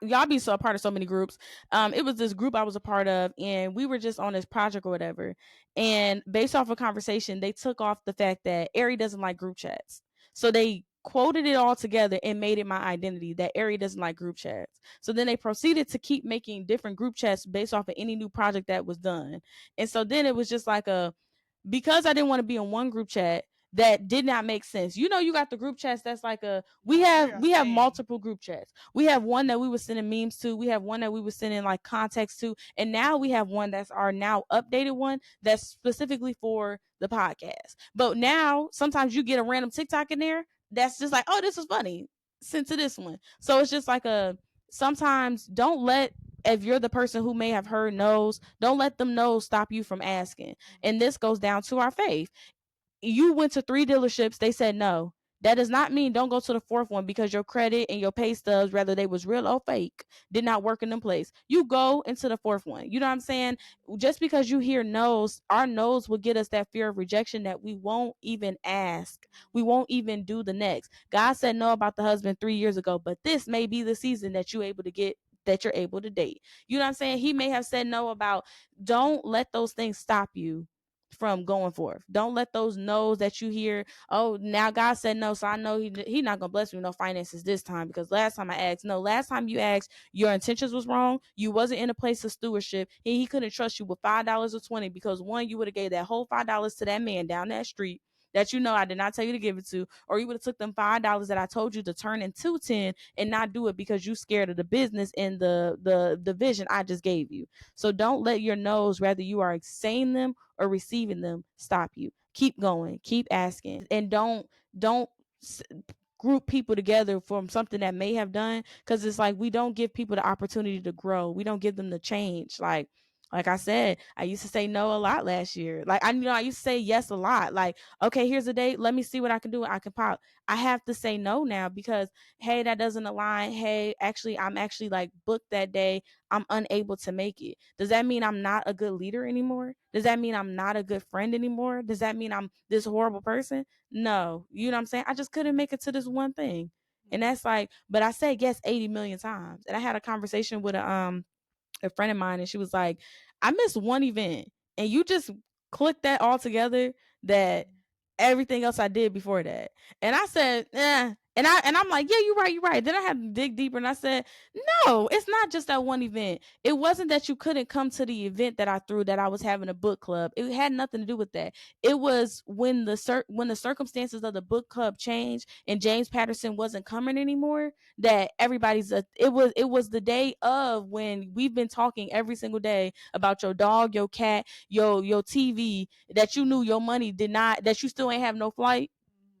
y'all be so a part of so many groups. It was this group I was a part of, and we were just on this project or whatever. And based off a conversation, they took off the fact that Ari doesn't like group chats. So they quoted it all together and made it my identity that Ari doesn't like group chats. So then they proceeded to keep making different group chats based off of any new project that was done. And so then it was just like because I didn't want to be in one group chat that did not make sense. You know, you got the group chats that's like we have multiple group chats. We have one that we were sending memes to. We have one that we were sending like context to, and now we have one that's our now updated one that's specifically for the podcast. But now sometimes you get a random TikTok in there that's just like, oh, this is funny. Sent to this one. So it's just like sometimes don't let if you're the person who may have heard no's, don't let them no's stop you from asking. And this goes down to our faith. You went to 3 dealerships, they said no. That does not mean don't go to the fourth one because your credit and your pay stubs, whether they was real or fake, did not work in them place. You go into the fourth one. You know what I'm saying? Just because you hear no's, our no's will get us that fear of rejection that we won't even ask. We won't even do the next. God said no about the husband 3 years ago, but this may be the season that you're able to get that you're able to date. You know what I'm saying? He may have said no about, don't let those things stop you from going forth. Don't let those no's that you hear, oh, now God said no, so I know he not gonna bless me with no finances this time because last time I asked. No, last time you asked, your intentions was wrong. You wasn't in a place of stewardship. He couldn't trust you with $5 or 20 because one, you would have gave that whole $5 to that man down that street that you know I did not tell you to give it to, or you would have took them $5 that I told you to turn into 10 and not do it because you scared of the business and the vision I just gave you. So don't let your no's, whether you are saying them or receiving them, stop you. Keep going, keep asking, and don't group people together from something that may have done, because it's like we don't give people the opportunity to grow. We don't give them the change. Like I said, I used to say no a lot last year. Like I used to say yes a lot. Like, okay, here's a date. Let me see what I can do. I can pop. I have to say no now because hey, that doesn't align. Hey, actually, I'm actually like booked that day. I'm unable to make it. Does that mean I'm not a good leader anymore? Does that mean I'm not a good friend anymore? Does that mean I'm this horrible person? No. You know what I'm saying? I just couldn't make it to this one thing. And that's like, but I said yes 80 million times. And I had a conversation with a friend of mine, and she was like, I missed one event and you just clicked that all together, that everything else I did before that. And I said, and I'm like, yeah, you're right. Then I had to dig deeper and I said, no, it's not just that one event. It wasn't that you couldn't come to the event that I threw, that I was having a book club. It had nothing to do with that. It was when the circumstances of the book club changed and James Patterson wasn't coming anymore, that it was the day of when we've been talking every single day about your dog, your cat, your TV, that you knew your money did not, that you still ain't have no flight.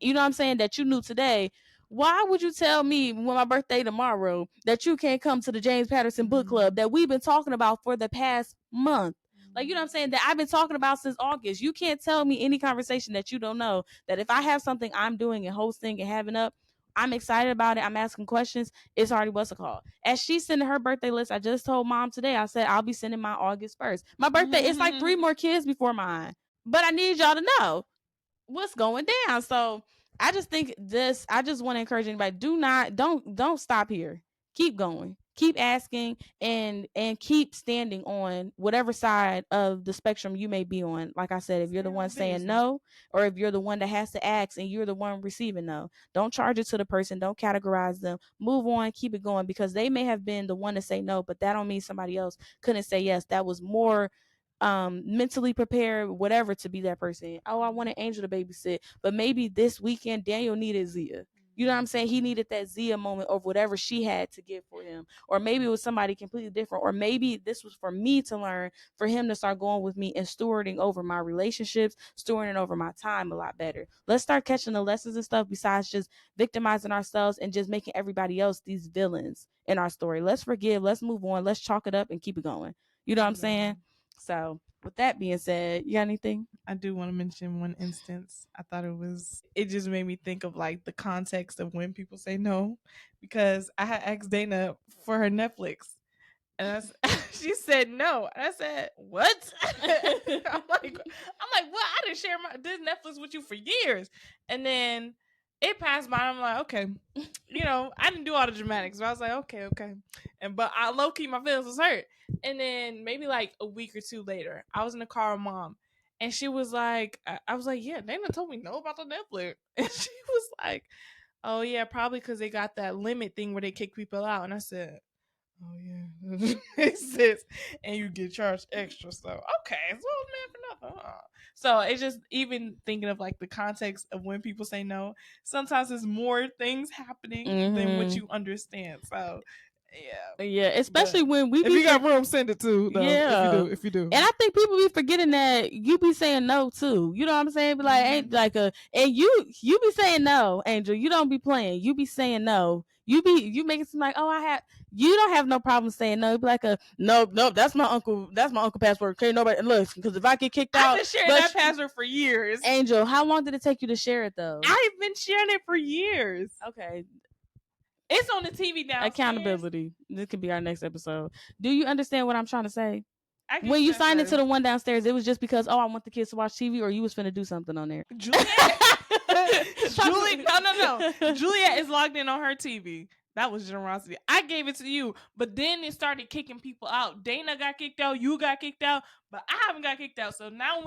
You know what I'm saying? That you knew today. Why would you tell me when my birthday tomorrow that you can't come to the James Patterson book club that we've been talking about for the past month? Like, you know what I'm saying, that I've been talking about since August. You can't tell me any conversation that you don't know, that if I have something I'm doing and hosting and having up, I'm excited about it, I'm asking questions, it's already what's it called. As she's sending her birthday list, I just told mom today, I said I'll be sending my August 1st. My birthday, it's like 3 more kids before mine. But I need y'all to know what's going down. So I just think this, I just want to encourage anybody, don't stop here. Keep going. Keep asking, and keep standing on whatever side of the spectrum you may be on. Like I said, if you're the one saying no, or if you're the one that has to ask and you're the one receiving no, don't charge it to the person. Don't categorize them. Move on, keep it going, because they may have been the one to say no, but that don't mean somebody else couldn't say yes. That was more mentally prepared, whatever, to be that person. Oh, I wanted Angel to babysit, but maybe this weekend Daniel needed Zia. You know what I'm saying? He needed that Zia moment of whatever she had to give for him. Or maybe it was somebody completely different. Or maybe this was for me to learn, for him to start going with me and stewarding over my relationships, stewarding over my time a lot better. Let's start catching the lessons and stuff, besides just victimizing ourselves and just making everybody else these villains in our story. Let's forgive, let's move on, let's chalk it up and keep it going. You know what I'm saying? So with that being said, you got anything? I do want to mention one instance. I thought it just made me think of like the context of when people say no, because I had asked Dana for her Netflix, and she said no, and I said what? I'm like, what? I didn't share this Netflix with you for years, and then it passed by. I'm like, okay, I didn't do all the dramatics, so I was like, okay, but I low key my feelings was hurt. And then maybe like a week or two later, I was in the car with mom, and she was like, I was like, yeah, Dana told me no about the Netflix, and she was like, oh yeah, probably because they got that limit thing where they kick people out, and I said, oh yeah, makes sense, and you get charged extra. So okay, so man for nothing. So it's just, even thinking of like the context of when people say no, sometimes there's more things happening than what you understand. So yeah, especially when we if you got room, send it to though. Yeah, if you do. And I think people be forgetting that you be saying no too. You know what I'm saying? Be like, ain't like and you be saying no, Angel. You don't be playing. You be saying no. You make it seem like, oh, you don't have no problem saying no. You be like, nope, that's my uncle password. Okay, nobody look, because if I get kicked out, I've been sharing that password for years. Angel, how long did it take you to share it though? I've been sharing it for years. Okay. It's on the TV now. Accountability. This could be our next episode. Do you understand what I'm trying to say? When you signed into the one downstairs, it was just because, I want the kids to watch TV, or you was finna do something on there. Juliet, no. Juliet is logged in on her TV. That was generosity. I gave it to you, but then it started kicking people out. Dana got kicked out. You got kicked out, but I haven't got kicked out. So now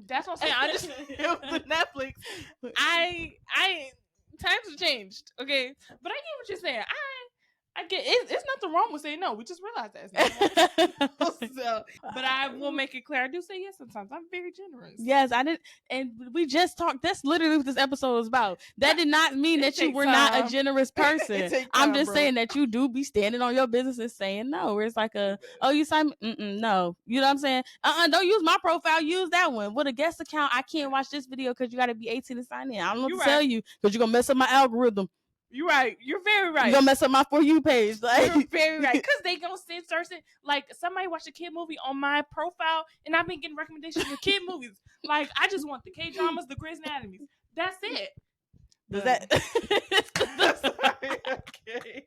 that's what I'm saying. I just with Netflix. I times have changed. Okay, but I get what you're saying. I get it. It's nothing wrong with saying no. We just realized that. But I will make it clear. I do say yes sometimes. I'm very generous. Yes, I did, and we just talked. That's literally what this episode was about. That did not mean that you were not a generous person. I'm just saying that you do be standing on your business and saying no. Where it's like you sign no. You know what I'm saying? Don't use my profile. Use that one. With a guest account, I can't watch this video because you got to be 18 to sign in. I don't know what to tell you, because you're gonna mess up my algorithm. You're right. You're very right. You're gonna mess up my For You page. Like, you're very right. Because they gonna censor it. Like, somebody watched a kid movie on my profile, and I've been getting recommendations of kid movies. Like, I just want the K-dramas, the Grey's Anatomy. That's it. Does that? Sorry. Okay.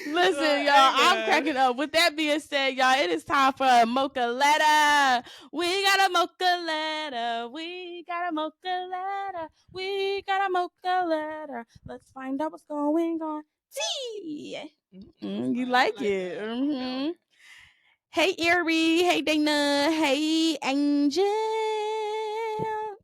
Listen, y'all, I'm cracking up. With that being said, y'all, it is time for a Mocha Letter. We got a Mocha Letter. We got a Mocha Letter. We got a Mocha Letter. Let's find out what's going on. Tea. You like it? Mm-hmm. Hey, Erie. Hey, Dana. Hey, Angel.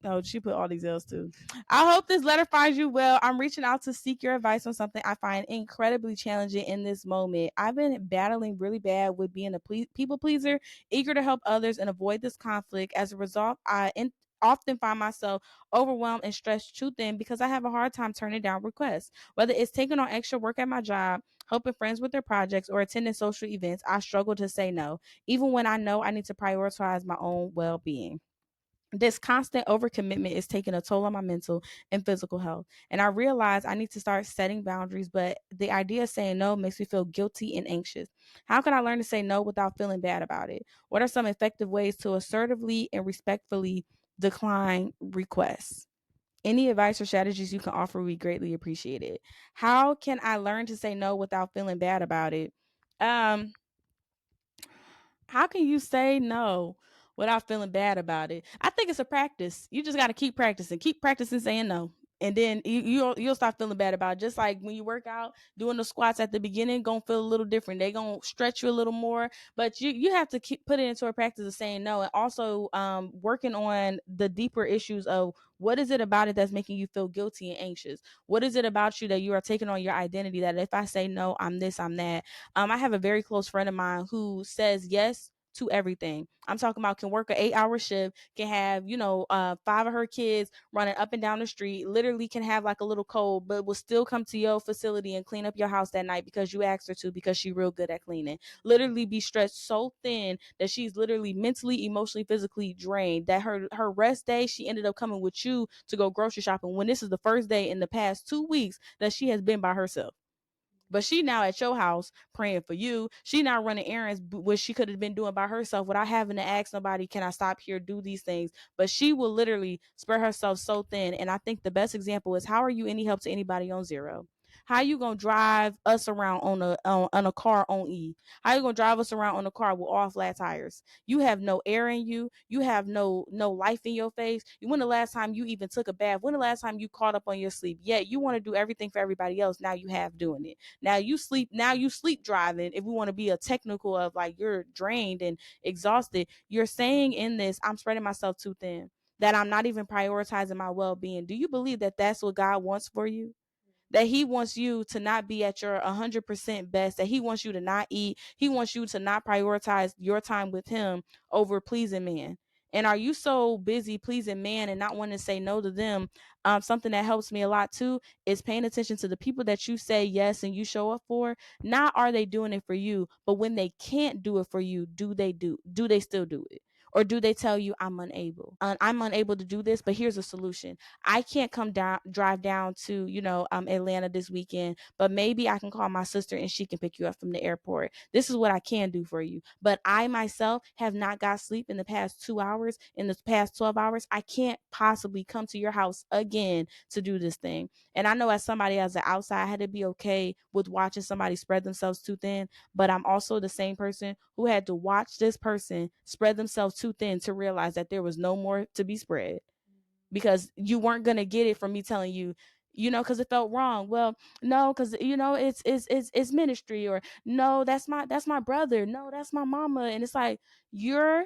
Oh, she put all these L's too. I hope this letter finds you well. I'm reaching out to seek your advice on something I find incredibly challenging in this moment. I've been battling really bad with being a people pleaser, eager to help others and avoid this conflict. As a result, I often find myself overwhelmed and stressed too thin because I have a hard time turning down requests. Whether it's taking on extra work at my job, helping friends with their projects, or attending social events, I struggle to say no, even when I know I need to prioritize my own well-being. This constant overcommitment is taking a toll on my mental and physical health. And I realize I need to start setting boundaries, but the idea of saying no makes me feel guilty and anxious. How can I learn to say no without feeling bad about it? What are some effective ways to assertively and respectfully decline requests? Any advice or strategies you can offer would be greatly appreciated. How can I learn to say no without feeling bad about it? Um, how can you say no without feeling bad about it? I think it's a practice. You just got to keep practicing saying no. And then you'll start feeling bad about it. Just like when you work out, doing the squats at the beginning gonna feel a little different. They gonna stretch you a little more, but you have to keep put it into a practice of saying no, and also working on the deeper issues of what is it about it that's making you feel guilty and anxious. What is it about you that you are taking on your identity that if I say no, I'm this, I'm that. I have a very close friend of mine who says yes to everything. I'm talking about can work an 8-hour shift, can have, 5 of her kids running up and down the street, literally can have like a little cold, but will still come to your facility and clean up your house that night because you asked her to, because she's real good at cleaning. Literally be stretched so thin that she's literally mentally, emotionally, physically drained. That her rest day, she ended up coming with you to go grocery shopping when this is the first day in the past 2 weeks that she has been by herself. But she now at your house praying for you. She now running errands, which she could have been doing by herself without having to ask nobody, can I stop here, do these things? But she will literally spread herself so thin. And I think the best example is, how are you any help to anybody on zero? How you gonna drive us around on a car on E? How you gonna drive us around on a car with all flat tires? You have no air in you. You have no life in your face. When the last time you even took a bath? When the last time you caught up on your sleep? Yet you want to do everything for everybody else. Now you have doing it. Now you sleep driving. If we want to be a technical of like you're drained and exhausted, you're saying in this, I'm spreading myself too thin, that I'm not even prioritizing my well-being. Do you believe that that's what God wants for you? That he wants you to not be at your 100% best, that he wants you to not eat, he wants you to not prioritize your time with him over pleasing man. And are you so busy pleasing man and not wanting to say no to them? Something that helps me a lot too is paying attention to the people that you say yes and you show up for. Not are they doing it for you, but when they can't do it for you, do they still do it? Or do they tell you, I'm unable to do this, but here's a solution. I can't drive down to, Atlanta this weekend, but maybe I can call my sister and she can pick you up from the airport. This is what I can do for you. But I myself have not got sleep in the past 2 hours, in the past 12 hours. I can't possibly come to your house again to do this thing. And I know as somebody as an outside, I had to be okay with watching somebody spread themselves too thin, but I'm also the same person who had to watch this person spread themselves too thin to realize that there was no more to be spread, because you weren't going to get it from me telling you, because it felt wrong. Well, no, because it's ministry, or no, that's my brother, no, that's my mama. And it's like, you're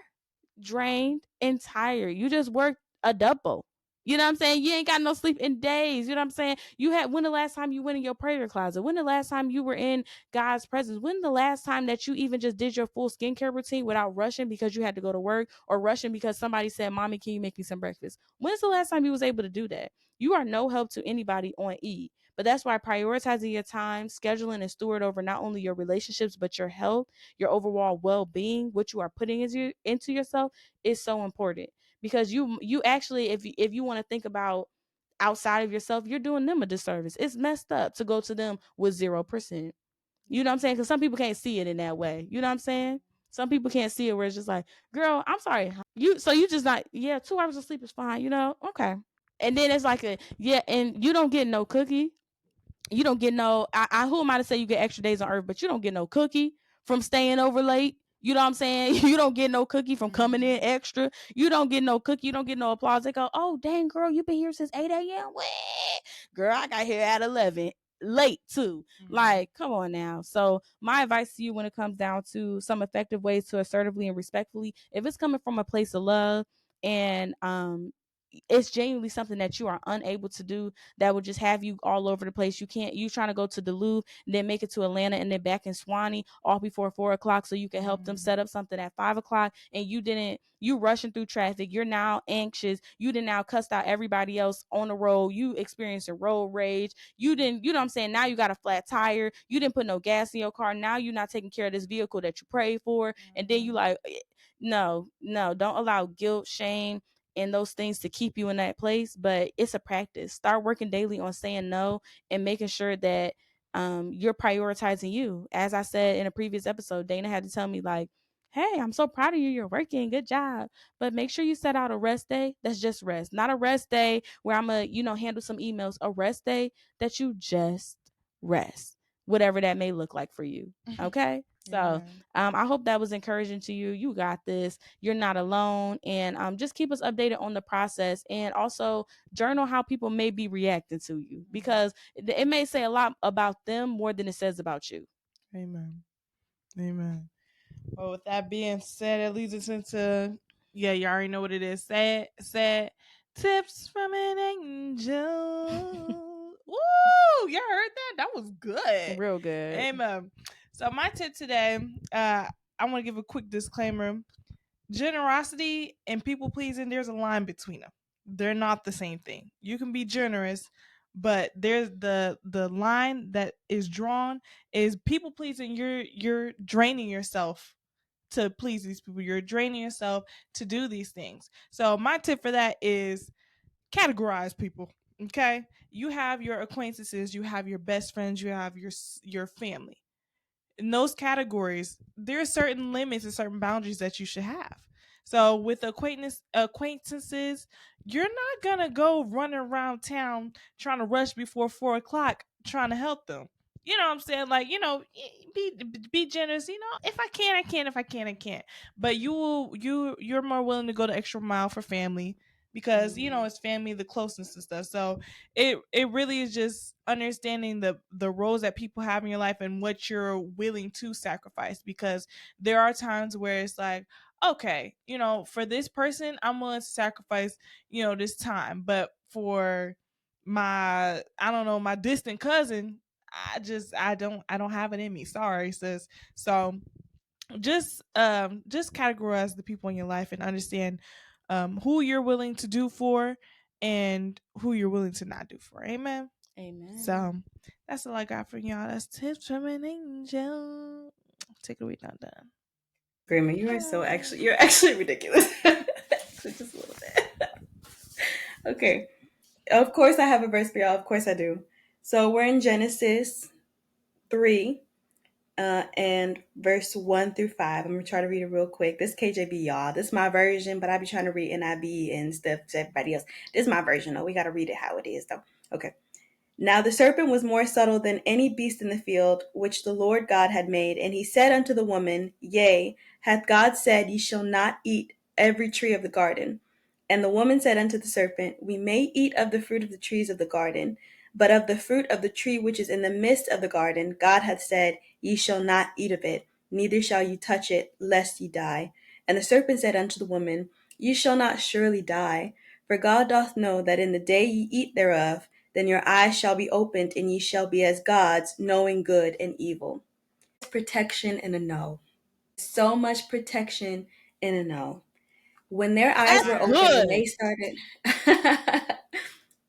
drained and tired. You just worked a double. You know what I'm saying? You ain't got no sleep in days. You know what I'm saying? When the last time you went in your prayer closet? When the last time you were in God's presence? When the last time that you even just did your full skincare routine without rushing because you had to go to work, or rushing because somebody said, Mommy, can you make me some breakfast? When's the last time you was able to do that? You are no help to anybody on E. But that's why prioritizing your time, scheduling, and steward over not only your relationships, but your health, your overall well-being, what you are putting into yourself, is so important. Because you actually, if you want to think about outside of yourself, you're doing them a disservice. It's messed up to go to them with 0%. You know what I'm saying? Because some people can't see it in that way. You know what I'm saying? Some people can't see it where it's just like, girl, I'm sorry. You just not, yeah, 2 hours of sleep is fine, okay. And then it's like yeah, and you don't get no cookie. You don't get no, who am I to say you get extra days on earth, but you don't get no cookie from staying over late. You know what I'm saying? You don't get no cookie from coming in extra. You don't get no cookie. You don't get no applause. They go, oh, dang, girl, you been here since 8 a.m. Girl, I got here at 11. Late, too. Like, come on now. So my advice to you when it comes down to some effective ways to assertively and respectfully, if it's coming from a place of love, and it's genuinely something that you are unable to do, that would just have you all over the place. You trying to go to Duluth and then make it to Atlanta and then back in Swanee all before 4 o'clock so you can help them set up something at 5 o'clock, and you rushing through traffic. You're now anxious. You didn't now cussed out everybody else on the road. You experiencing road rage. You didn't, you know what I'm saying? Now you got a flat tire. You didn't put no gas in your car. Now you're not taking care of this vehicle that you prayed for. And then you like, no, don't allow guilt, shame, and those things to keep you in that place, but it's a practice. Start working daily on saying no and making sure that you're prioritizing you. As I said in a previous episode, Dana had to tell me, like, hey, I'm so proud of you. You're working. Good job. But make sure you set out a rest day that's just rest. Not a rest day where I'm going to, handle some emails. A rest day that you just rest, whatever that may look like for you. Okay? So I hope that was encouraging to you. You got this. You're not alone. And just keep us updated on the process, and also journal how people may be reacting to you, because it may say a lot about them more than it says about you. Amen. Amen. Well, with that being said, it leads us into, you already know what it is. Sad tips from an angel. Woo! You heard that? That was good. Real good. Amen. So my tip today, I want to give a quick disclaimer. Generosity and people pleasing, there's a line between them. They're not the same thing. You can be generous, but there's the line that is drawn is people pleasing. You're draining yourself to please these people. You're draining yourself to do these things. So my tip for that is categorize people. Okay, you have your acquaintances, you have your best friends, you have your family. In those categories, there are certain limits and certain boundaries that you should have. So with acquaintances, you're not gonna go running around town trying to rush before 4 o'clock trying to help them. You know what I'm saying? Like, be generous. If I can, I can. If I can, I can't. But you're more willing to go the extra mile for family because it's family, the closeness and stuff. So it really is just understanding the roles that people have in your life and what you're willing to sacrifice, because there are times where it's like, okay, for this person I'm willing to sacrifice this time, but for my, I don't know, my distant cousin, I don't have it in me, sorry sis. So just categorize the people in your life and understand who you're willing to do for and who you're willing to not do for. Amen. Amen. So that's all I got for y'all. That's tips from an angel. Take it away, not done. Grandma, you're actually ridiculous. Just a little bit. Okay. Of course I have a verse for y'all. Of course I do. So we're in Genesis 3, and verse 1 through 5. I'm going to try to read it real quick. This KJV, y'all. This is my version, but I be trying to read NIV and stuff to everybody else. This is my version, though. We got to read it how it is, though. Okay. Now the serpent was more subtle than any beast in the field, which the Lord God had made. And he said unto the woman, Yea, hath God said, Ye shall not eat every tree of the garden? And the woman said unto the serpent, We may eat of the fruit of the trees of the garden, but of the fruit of the tree which is in the midst of the garden, God hath said, Ye shall not eat of it, neither shall ye touch it, lest ye die. And the serpent said unto the woman, Ye shall not surely die, for God doth know that in the day ye eat thereof, then your eyes shall be opened, and ye shall be as gods, knowing good and evil. Protection in a no. So much protection in a no. When their eyes were open and they started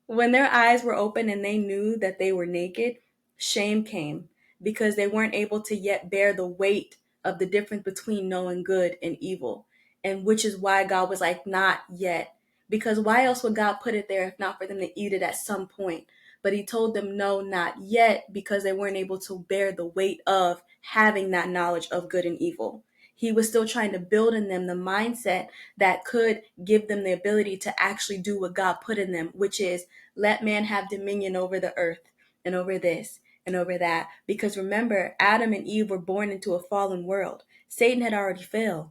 when their eyes were open and they knew that they were naked, shame came, because they weren't able to yet bear the weight of the difference between knowing good and evil. And which is why God was like, not yet. Because why else would God put it there if not for them to eat it at some point? But he told them, no, not yet, because they weren't able to bear the weight of having that knowledge of good and evil. He was still trying to build in them the mindset that could give them the ability to actually do what God put in them, which is let man have dominion over the earth and over this and over that. Because remember, Adam and Eve were born into a fallen world. Satan had already failed.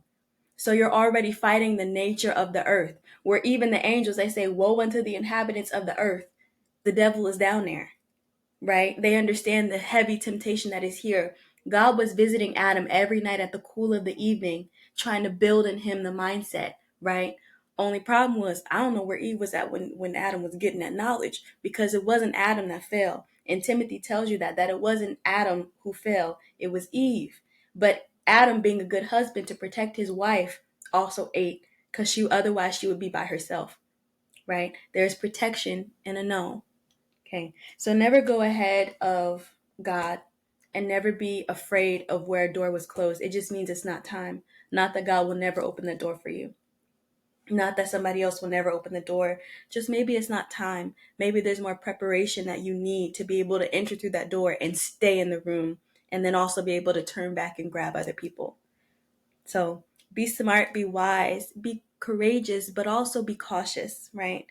So you're already fighting the nature of the earth, where even the angels, they say, woe unto the inhabitants of the earth. The devil is down there, right? They understand the heavy temptation that is here. God was visiting Adam every night at the cool of the evening, trying to build in him the mindset, right? Only problem was, I don't know where Eve was at when Adam was getting that knowledge, because it wasn't Adam that fell. And Timothy tells you that it wasn't Adam who fell, it was Eve. But Adam, being a good husband to protect his wife, also ate, because otherwise she would be by herself, right? There's protection in a no. Okay, so never go ahead of God and never be afraid of where a door was closed. It just means it's not time. Not that God will never open the door for you. Not that somebody else will never open the door, just maybe it's not time. Maybe there's more preparation that you need to be able to enter through that door and stay in the room, and then also be able to turn back and grab other people. So be smart, be wise, be courageous, but also be cautious, right?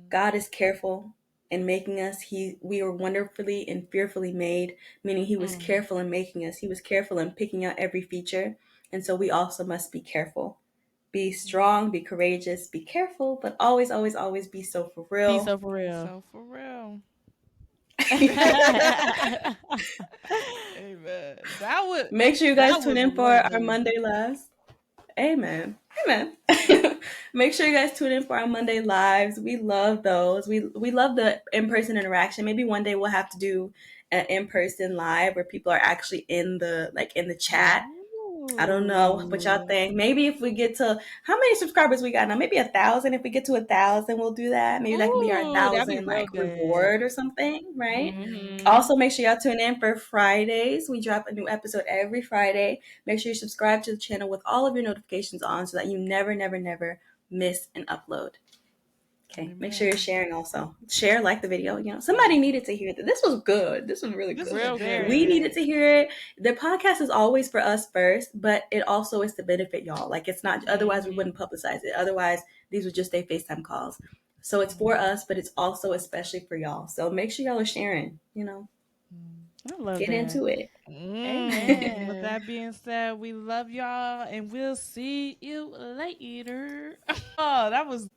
God is careful in making us. We are wonderfully and fearfully made, meaning he was careful in making us. He was careful in picking out every feature. And so we also must be careful. Be strong, be courageous, be careful, but always, always, always be so for Be real. so for real. So for real. Amen. Make sure you guys That tune was a in for word, our ladies. Monday lives. Amen. Amen. Make sure you guys tune in for our Monday lives. We love those. We love the in-person interaction. Maybe one day we'll have to do an in-person live where people are actually in the chat. I don't know what y'all Ooh. think. Maybe if we get to how many subscribers we got now? Maybe 1,000. If we get to 1,000, we'll do that. Maybe that can be our Ooh, that'd be 1,000 real like good. reward or something, right? Mm-hmm. Also, make sure y'all tune in for Fridays. We drop a new episode every Friday. Make sure you subscribe to the channel with all of your notifications on so that you never, never, never miss an upload. Okay, make sure you're Amen. sharing also. Share, like the video. Somebody needed to hear that. This was good. This was really This good. was Real very We good. needed good. to hear it. The podcast is always for us first, but it also is to benefit y'all. Like it's not, otherwise we Mm-hmm. wouldn't publicize it. Otherwise, these would just stay FaceTime calls. So it's for us, but it's also especially for y'all. So make sure y'all are sharing, I love get that. into it. With Amen. that being said, we love y'all and we'll see you later. That was